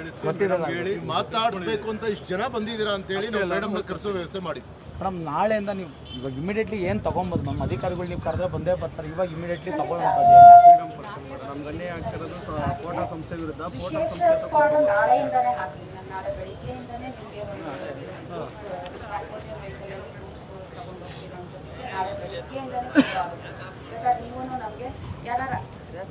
ಹೇಳಿ ಮಾತಾಡಿಸ್ಬೇಕು ಅಂತ ಇಷ್ಟು ಜನ ಬಂದಿದ್ದೀರಾ ಅಂತೇಳಿ ನಾವು ಮೇಡಮ್ನ ಕರೆಸೋ ವ್ಯವಸ್ಥೆ ಮಾಡಿದ್ವಿ. ಮೇಡಮ್ ನಾಳೆಯಿಂದ ನೀವು ಇವಾಗ ಇಮಿಡಿಯೇಟ್ಲಿ ಏನು ತೊಗೊಬೋದು ನಮ್ಮ ಅಧಿಕಾರಿಗಳು, ನೀವು ಕರೆದ್ರೆ ಬಂದೇ ಬರ್ತಾರೆ. ಇವಾಗ ಇಮಿಡಿಯೇಟ್ಲಿ ತೊಗೊಳ್ಳೋಂಥದ್ದು ನಮ್ಗೆ ಅನ್ಯಾಯ ಆಗ್ತಿರೋದು ಪೋಟಾ ಸಂಸ್ಥೆ ವಿರುದ್ಧ. ನಾಳೆಯಿಂದಲೇ ಹಾಕ್ತೀನಿ, ನಾನು ನಾಳೆ ಬೆಳಿಗ್ಗೆಯಿಂದಲೇ ನಿಮಗೆ ಒಂದು ಪ್ಯಾಸೆಂಜರ್ ವೆಹಿಕಲಲ್ಲಿ ಗೂಡ್ಸ್ ತಗೊಂಡು ಹೋಗ್ತಿರೋಂಥದ್ದಕ್ಕೆ ನಾಳೆ ಬೆಳಿಗ್ಗೆಯಿಂದಲೇ ಶುರು ಆಗುತ್ತೆ. ಬೇಕಾದ್ರೆ ನೀವು ನಮಗೆ ಯಾರು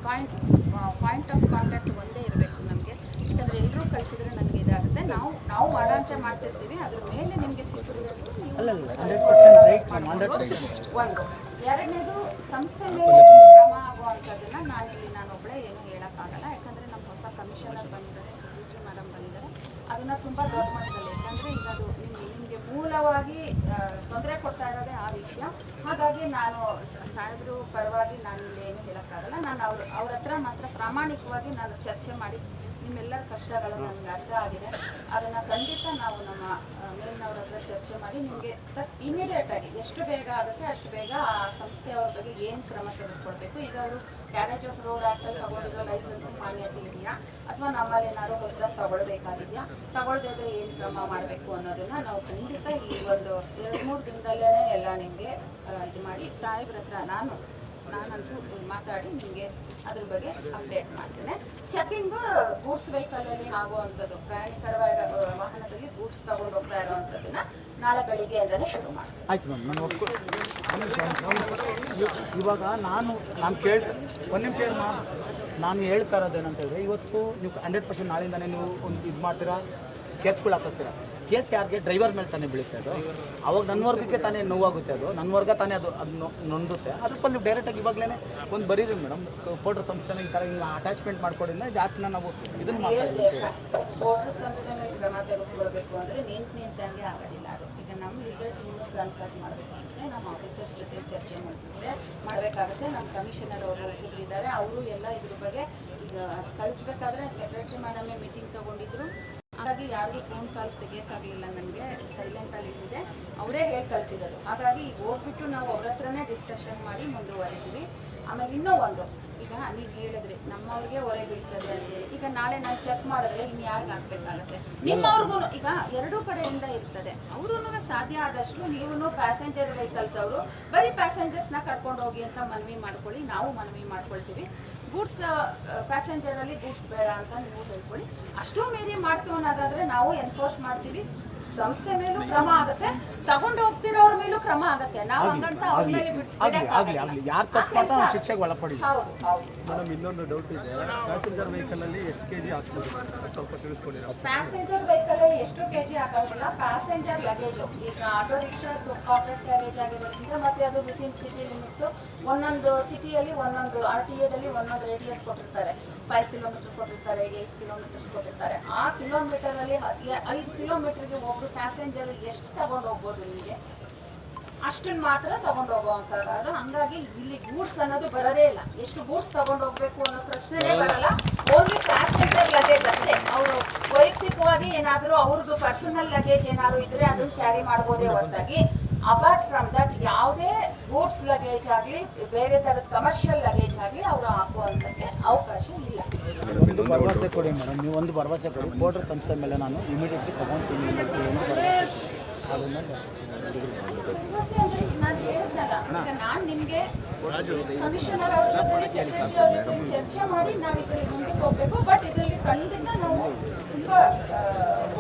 ಪಾಯಿಂಟ್ ಆಫ್ ಕಾಂಟ್ಯಾಕ್ಟ್ ಒಂದೇ ಇರಬೇಕು ನಮಗೆ. ಯಾಕಂದರೆ ಎಲ್ಲರೂ ಕಳಿಸಿದ್ರೆ ನನಗೆ ಇದಾಗುತ್ತೆ. ನಾವು ಮಾಡೋಂಚ ಮಾಡ್ತಿರ್ತೀವಿ, ಅದ್ರ ಮೇಲೆ ನಿಮಗೆ ಸಿಕ್ಕಿರೋದು ಒಂದು. ಎರಡನೇದು ಸಂಸ್ಥೆ ಮೇಲೆ ಕ್ರಮ ಆಗುವಂಥದ್ದನ್ನು ನಾನೊಬ್ಬಳೇ ಏನು ಹೇಳೋಕ್ಕಾಗಲ್ಲ. ಯಾಕಂದರೆ ನಮ್ಮ ಹೊಸ ಕಮಿಷನರ್ ಬಂದಿದ್ದಾರೆ, ಸೆಕ್ರೆಟರಿ ಮೇಡಮ್ ಬಂದಿದ್ದಾರೆ. ಅದನ್ನು ತುಂಬ ದೊಡ್ಡ ಮಟ್ಟದಲ್ಲಿ, ಯಾಕಂದರೆ ಈಗ ಅದು ನಿಮಗೆ ಮೂಲವಾಗಿ ತೊಂದರೆ ಕೊಡ್ತಾ ಇರೋದೇ ಆ ವಿಷಯ. ಹಾಗಾಗಿ ನಾನು ಸಾಹೇಬರು ಪರವಾಗಿ ನಾನು ಇಲ್ಲೇನು ಹೇಳೋಕ್ಕಾಗಲ್ಲ. ನಾನು ಅವ್ರ ಹತ್ರ ಮಾತ್ರ ಪ್ರಾಮಾಣಿಕವಾಗಿ ನಾನು ಚರ್ಚೆ ಮಾಡಿ ನಿಮ್ಮೆಲ್ಲರ ಕಷ್ಟಗಳು ನನಗೆ ಅರ್ಥ ಆಗಿದೆ. ಅದನ್ನು ಖಂಡಿತ ನಾವು ನಮ್ಮ ಮೇಲಿನವ್ರ ಹತ್ರ ಚರ್ಚೆ ಮಾಡಿ ನಿಮಗೆ ಇಮಿಡಿಯೇಟಾಗಿ ಎಷ್ಟು ಬೇಗ ಆಗುತ್ತೆ ಅಷ್ಟು ಬೇಗ ಆ ಸಂಸ್ಥೆಯವ್ರ ಬಗ್ಗೆ ಏನು ಕ್ರಮ ತೆಗೆದುಕೊಳ್ಬೇಕು. ಈಗ ಅವರು ಕ್ಯಾರೇಜ್ ಆಫ್ ರೋಡ್ ಆ್ಯಕ್ಟಲ್ಲಿ ತಗೊಂಡಿರೋ ಲೈಸೆನ್ಸ್ ಮಾನ್ಯತೆ ಇದೆಯಾ ಅಥವಾ ನಮ್ಮಲ್ಲಿ ಏನಾದ್ರು ಹೊಸದಾಗಿ ತಗೊಳ್ಬೇಕಾಗಿದೆಯಾ, ತಗೊಳ್ದಿದ್ರೆ ಏನು ಕ್ರಮ ಮಾಡಬೇಕು ಅನ್ನೋದನ್ನು ನಾವು ಖಂಡಿತ ಈ ಒಂದು 2-3 ದಿನದಲ್ಲೇ ಎಲ್ಲ ನಿಮಗೆ ಇದು ಮಾಡಿ ಸಾಹೇಬ್ರ ಹತ್ರ ನಾನಂತೂ ಮಾತಾಡಿ ನಿಮಗೆ ಅದ್ರ ಬಗ್ಗೆ ಅಪ್ಡೇಟ್ ಮಾಡ್ತೇನೆ. ಚೆಕಿಂಗು ಗೂಡ್ಸ್ ವೆಹಿಕಲಲ್ಲಿ ಆಗುವಂಥದ್ದು, ಪ್ರಯಾಣಿಕರ ವಾಹನದಲ್ಲಿ ಗೂಡ್ಸ್ ತಗೊಂಡು ಹೋಗ್ತಾ ಇರುವಂಥದ್ದನ್ನ ನಾಳೆ ಬೆಳಿಗ್ಗೆಯಿಂದಲೇ ಶುರು ಮಾಡ್ತೀನಿ. ಆಯ್ತು ಮ್ಯಾಮ್, ನಾನು ಇವಾಗ ನಾನು ಒಂದು ನಿಮಿಷ ನಾನು ಹೇಳ್ತಾ ಇರೋದೇನಂತ ಹೇಳಿದ್ರೆ, ಇವತ್ತು ನೀವು 100% ನಾಳೆಯಿಂದನೇ ನೀವು ಒಂದು ಇದು ಮಾಡ್ತೀರಾ, ಕೇಸ್ಗಳು ಹಾಕೋತೀರಾ. ಕೇಸ್ ಯಾರಿಗೆ? ಡ್ರೈವರ್ ಮೇಲೆ ತಾನೇ ಬೀಳುತ್ತೆ ಅದು. ಅವಾಗ ನನ್ನ ವರ್ಗಕ್ಕೆ ತಾನೇ ನೋವಾಗುತ್ತೆ, ಅದು ನನ್ನ ವರ್ಗ ತಾನೇ ಅದು ನೊಂದುತ್ತೆ. ಅದ್ರ ಬಂದು ನೀವು ಡೈರೆಕ್ಟಾಗಿ ಇವಾಗಲೇ ಒಂದು ಬರೀರಿ ಮೇಡಮ್, ಪೋರ್ಟರ್ ಸಂಸ್ಥೆನ ಈ ಥರ ಹಿಂಗೆ ಅಟ್ಯಾಚ್ಮೆಂಟ್ ಮಾಡ್ಕೊಂಡಿಲ್ಲ ಇದು ಆ್ಯಪ್ನ ನಾವು ಇದನ್ನು ಮಾತಾಡ್ತೀವಿ. ಪೋರ್ಟರ್ ಸಂಸ್ಥೆ ಮೇಲೆ ಕ್ರಮ ತೆಗೆದುಕೊಳ್ಬೇಕು ಅಂದರೆ ನಿಂತಂಗೆ ಆಗೋದಿಲ್ಲ. ಅದು ಈಗ ನಮ್ಮ ಲೀಗಲ್ ಟೀಮ್ನು ಕನ್ಸಲ್ಟ್ ಮಾಡಬೇಕು ಅಂದರೆ ನಮ್ಮ ಆಫೀಸರ್ಸ್ ಜೊತೆ ಚರ್ಚೆ ಮಾಡಬೇಕಾಗುತ್ತೆ. ನಮ್ಮ ಕಮಿಷನರ್ ಅವರು ಹೊಸಬ್ರಿದ್ದಾರೆ, ಅವರು ಎಲ್ಲ ಇದ್ರ ಬಗ್ಗೆ ಈಗ ಕಳಿಸ್ಬೇಕಾದ್ರೆ ಸೆಕ್ರೆಟರಿ ಮೇಡಮೇ ಮೀಟಿಂಗ್ ತೊಗೊಂಡಿದ್ರು. ಹಾಗಾಗಿ ಯಾರಿಗೂ ಫೋನ್ ಕಾಲ್ಸ್ ತೆಗಿಯೋಕ್ಕಾಗಲಿಲ್ಲ, ನನಗೆ ಸೈಲೆಂಟಲ್ಲಿ ಇಟ್ಟಿದೆ, ಅವರೇ ಹೇಳಿ ಕಳಿಸಿರೋದು. ಹಾಗಾಗಿ ಈಗ ಹೋಗ್ಬಿಟ್ಟು ನಾವು ಅವ್ರ ಹತ್ರನೇ ಡಿಸ್ಕಷನ್ ಮಾಡಿ ಮುಂದುವರಿತೀವಿ. ಆಮೇಲೆ ಇನ್ನೂ ಒಂದು, ಈಗ ನೀವು ಹೇಳಿದ್ರಿ ನಮ್ಮವ್ರಿಗೆ ಹೊರೆ ಬೀಳ್ತದೆ ಅಂತೇಳಿ. ಈಗ ನಾಳೆ ನಾನು ಚೆಕ್ ಮಾಡಿದ್ರೆ ಇನ್ನು ಯಾರಿಗೆ ಹಾಕಬೇಕಾಗತ್ತೆ? ನಿಮ್ಮವ್ರಿಗೂ ಈಗ ಎರಡೂ ಕಡೆಯಿಂದ ಇರ್ತದೆ. ಅವರೂ ಸಾಧ್ಯ ಆದಷ್ಟು ನೀವು ಪ್ಯಾಸೆಂಜರ್ ವೆಹಿಕಲ್ಸ್ ಅವರು ಬರೀ ಪ್ಯಾಸೆಂಜರ್ಸ್ನ ಕರ್ಕೊಂಡು ಹೋಗಿ ಅಂತ ಮನವಿ ಮಾಡ್ಕೊಳ್ಳಿ, ನಾವು ಮನವಿ ಮಾಡ್ಕೊಳ್ತೀವಿ. ಗೂಡ್ಸ್ ಪ್ಯಾಸೆಂಜರಲ್ಲಿ ಗೂಡ್ಸ್ ಬೇಡ ಅಂತ ನೀವು ಹೇಳ್ಕೊಳ್ಳಿ. ಅಷ್ಟೂ ಮೀರಿ ಮಾಡ್ತೀವಿ ಅನ್ನೋದಾದರೆ ನಾವು ಎನ್ಫೋರ್ಸ್ ಮಾಡ್ತೀವಿ. ಸಂಸ್ಥೆ ಮೇಲೂ ಕ್ರಮ ಆಗುತ್ತೆ, ತಗೊಂಡು ಹೋಗ್ತಿರೋರ ಮೇಲೂ ಕ್ರಮ ಆಗುತ್ತೆ. ನಾವು ಹಂಗಂತ ಅವ್ರ ಮೇಲೆ ಯಾರು ತಪ್ಪು ಅಂತ ಶಿಕ್ಷೆಗೆ ಒಳಪಡಿ. ಹೌದು ಹೌದು. ಮೇಡಮ್, ಇನ್ನೊಂದು ಡೌಟ್ ಇದೆ, ಪ್ಯಾಸೆಂಜರ್ ವೆಹಿಕಲಲ್ಲಿ ಎಷ್ಟು kg ಹಾಕ್ಬೋದು ಸ್ವಲ್ಪ ತಿಳಿಸ್ಕೊಡಿ. ಪ್ಯಾಸೆಂಜರ್ ವೆಹಿಕಲಲ್ಲಿ ಎಷ್ಟು kg ಹಾಕೋದಿಲ್ಲ, ಪ್ಯಾಸೆಂಜರ್ ಲಗೇಜು. ಈಗ ಆಟೋ ರಿಕ್ಷಾ ಕಾರ್ಪೊರೇಟ್ ಕ್ಯಾರೇಜ್ ಆಗಿರೋದ್ರಿಂದ ಮತ್ತೆ ಅದು ವಿತಿನ್ ಸಿಟಿ ಲಿಮಿಟ್ಸು, ಒಂದೊಂದು ಸಿಟಿಯಲ್ಲಿ ಒಂದೊಂದು RTA ಒಂದೊಂದು ರೇಡಿಯಸ್ ಕೊಟ್ಟಿರ್ತಾರೆ. 5 ಕಿಲೋಮೀಟರ್ ಕೊಟ್ಟಿರ್ತಾರೆ, 8 ಕಿಲೋಮೀಟರ್ಸ್ ಕೊಟ್ಟಿರ್ತಾರೆ. ಆ ಕಿಲೋಮೀಟರಲ್ಲಿ 5 ಕಿಲೋಮೀಟರ್ಗೆ ಒಬ್ಬರು ಪ್ಯಾಸೆಂಜರ್ ಎಷ್ಟು ತಗೊಂಡು ಹೋಗ್ಬೋದು ನಿಮಗೆ, ಅಷ್ಟನ್ನು ಮಾತ್ರ ತಗೊಂಡು ಹೋಗುವಂಥದ್ದು. ಹಂಗಾಗಿ ಇಲ್ಲಿ ಗೂಡ್ಸ್ ಅನ್ನೋದು ಬರೋದೇ ಇಲ್ಲ. ಎಷ್ಟು ಗೂಡ್ಸ್ ತಗೊಂಡು ಹೋಗ್ಬೇಕು ಅನ್ನೋ ಪ್ರಶ್ನೆನೇ ಬರಲ್ಲ. ಓನ್ಲಿ ಪ್ಯಾಸೆಂಜರ್ ಲಗೇಜ್ ಅಷ್ಟೇ. ಅವರು ವೈಯಕ್ತಿಕವಾಗಿ ಏನಾದರೂ ಅವ್ರದ್ದು ಪರ್ಸನಲ್ ಲಗೇಜ್ ಏನಾದ್ರು ಇದ್ರೆ ಅದನ್ನು ಕ್ಯಾರಿ ಮಾಡ್ಬೋದೇ ಹೊರತಾಗಿ ಅಪಾರ್ಟ್ ಫ್ರಮ್ ದಟ್ ಯಾವುದೇ ಗೂಡ್ಸ್ ಲಗೇಜ್ ಆಗಲಿ ಬೇರೆ ಥರದ ಕಮರ್ಷಿಯಲ್ ಲಗೇಜ್ ಆಗಲಿ ಅವರು ಹಾಕುವಂಥಕ್ಕೆ ಅವಕಾಶ ಇಲ್ಲ. ಒಂದು ಭರವಸೆ ಕೊಡಿ ಮೇಡಮ್, ನೀವು ಒಂದು ಭರವಸೆ ಕೊಡಿ. ಪೋರ್ಟರ್ ಸಂಸ್ಥೆ ಮೇಲೆ ನಾನು ಇಮಿಡಿಯೇಟ್ಲಿ ತಗೊಳ್ತೀನಿ ಒಂದು ಭರವಸೆ. ಅದನ್ನು ಭರವಸೆ ಅಂದರೆ ನಾನು ಹೇಳಿದ್ನಲ್ಲ, ಈಗ ನಾನು ನಿಮಗೆ ಕಮಿಷನರ್ ಅವ್ರ ಜೊತೆ ಸೆಕ್ರೆಟರಿ ಅವ್ರ ಜೊತೆ ಚರ್ಚೆ ಮಾಡಿ ನಾವು ಇದರಲ್ಲಿ ಮುಂದಕ್ಕೆ ಹೋಗಬೇಕು. ಬಟ್ ಇದರಲ್ಲಿ ಖಂಡಿತ ನಾವು ತುಂಬ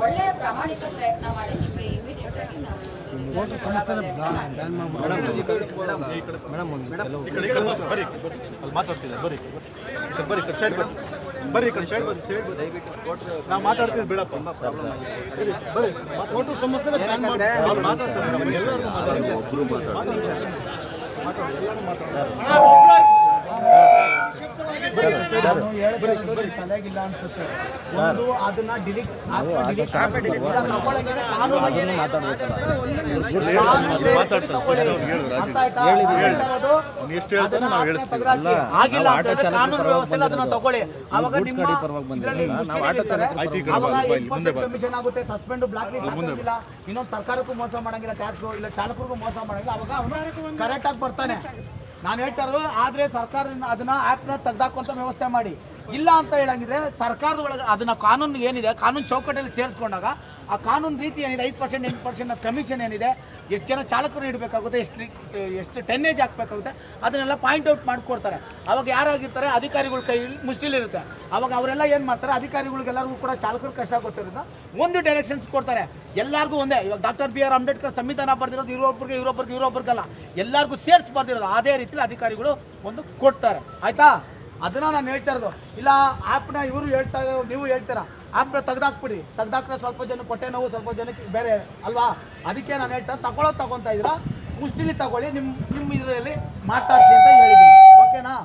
ಒಳ್ಳೆಯ ಪ್ರಾಮಾಣಿಕ ಪ್ರಯತ್ನ ಮಾಡಿ ನಿಮಗೆ ಇಮಿಡಿಯೇಟ್ ಆಗಿ ನಾವು ನಾವು ಮಾತಾಡ್ತೀವಿ ಬೇಡಪ್ಪ, ಒಟ್ಟು ಸಮಸ್ಯೆ ಪ್ಲಾನ್ ಮಾಡಿ ತಲೆಗಿಲ್ಲ ಅನ್ಸುತ್ತೆ. ಒಂದು ಅದನ್ನ ಡಿಲೀಟ್ ಆಗಿಲ್ಲ ಕಾನೂನು ವ್ಯವಸ್ಥೆ ಅದನ್ನ ತಗೊಳ್ಳಿ. ಅವಾಗ ಕಮಿಷನ್ ಆಗುತ್ತೆ, ಸಸ್ಪೆಂಡ್ ಬ್ಲಾಕ್ ಲಿಸ್ಟ್ ಆಗಿಲ್ಲ, ಇನ್ನೊಂದು ಸರ್ಕಾರಕ್ಕೂ ಮೋಸ ಮಾಡಂಗಿಲ್ಲ, ಟ್ಯಾಕ್ಸ್ ಇಲ್ಲ ಚಾಲಕರಿಗೂ ಮೋಸ ಮಾಡಂಗಿಲ್ಲ. ಅವಾಗ ಅವನು ಕರೆಕ್ಟ್ ಆಗಿ ಬರ್ತಾನೆ. ನಾನು ಹೇಳ್ತಾ ಇರೋದು, ಆದರೆ ಸರ್ಕಾರದಿಂದ ಅದನ್ನ ಆ್ಯಪ್ನ ತೆಗೆದಾಕುವಂಥ ವ್ಯವಸ್ಥೆ ಮಾಡಿ. ಇಲ್ಲ ಅಂತ ಹೇಳಂಗಿದ್ರೆ ಸರ್ಕಾರದ ಒಳಗೆ ಅದನ್ನ ಕಾನೂನು ಏನಿದೆ, ಕಾನೂನು ಚೌಕಟ್ಟಲ್ಲಿ ಸೇರಿಸ್ಕೊಂಡಾಗ ಆ ಕಾನೂನು ರೀತಿ ಏನಿದೆ 5% 8% ಕಮಿಷನ್ ಏನಿದೆ, ಎಷ್ಟು ಜನ ಚಾಲಕರು ಇಡಬೇಕಾಗುತ್ತೆ, ಎಷ್ಟು ಟೆನ್ನೇಜ್ ಹಾಕಬೇಕಾಗುತ್ತೆ, ಅದನ್ನೆಲ್ಲ ಪಾಯಿಂಟ್ ಔಟ್ ಮಾಡಿಕೊಡ್ತಾರೆ. ಅವಾಗ ಯಾರಾಗಿರ್ತಾರೆ, ಅಧಿಕಾರಿಗಳ ಕೈಯಲ್ಲಿ ಮುಷ್ಟಿಲಿರುತ್ತೆ. ಅವಾಗ ಅವರೆಲ್ಲ ಏನು ಮಾಡ್ತಾರೆ, ಅಧಿಕಾರಿಗಳಿಗೆಲ್ಲರಿಗೂ ಕೂಡ ಚಾಲಕರು ಕಷ್ಟ ಗೊತ್ತಿರೋದ್ರಿಂದ ಒಂದು ಡೈರೆಕ್ಷನ್ಸ್ ಕೊಡ್ತಾರೆ ಎಲ್ಲರಿಗೂ ಒಂದೇ. ಇವಾಗ ಡಾಕ್ಟರ್ BR ಅಂಬೇಡ್ಕರ್ ಸಂವಿಧಾನ ಬರೆದಿರೋದು ಇವ್ರೊಬ್ರಿಗಲ್ಲ, ಎಲ್ಲರಿಗೂ ಸೇರಿಸಿ ಬರ್ದಿರೋದು. ಅದೇ ರೀತಿಯಲ್ಲಿ ಅಧಿಕಾರಿಗಳು ಒಂದು ಕೊಡ್ತಾರೆ. ಆಯಿತಾ? ಅದನ್ನು ನಾನು ಹೇಳ್ತಾ ಇರೋದು. ಇಲ್ಲ ಆ್ಯಪ್ನ ಇವರು ಹೇಳ್ತಾ ಇರೋ, ನೀವು ಹೇಳ್ತೀರಾ ಆ್ಯಪ್ನ ತೆಗ್ದಾಕ್ಬಿಡಿ. ತೆಗ್ದಾಕ್ರೆ ಸ್ವಲ್ಪ ಜನ ಹೊಟ್ಟೆ ನೋವು, ಸ್ವಲ್ಪ ಜನಕ್ಕೆ ಬೇರೆ ಅಲ್ವಾ? ಅದಕ್ಕೆ ನಾನು ಹೇಳ್ತಾ ತಗೊಳ್ತಾ ಇದ್ದೀರಾ, ಮುಷ್ಟಿಲಿ ತಗೊಳ್ಳಿ, ನಿಮ್ಮ ಇದರಲ್ಲಿ ಮಾತಾಡಿಸಿ ಅಂತ ಹೇಳಿದ್ದೀನಿ. ಓಕೆನಾ?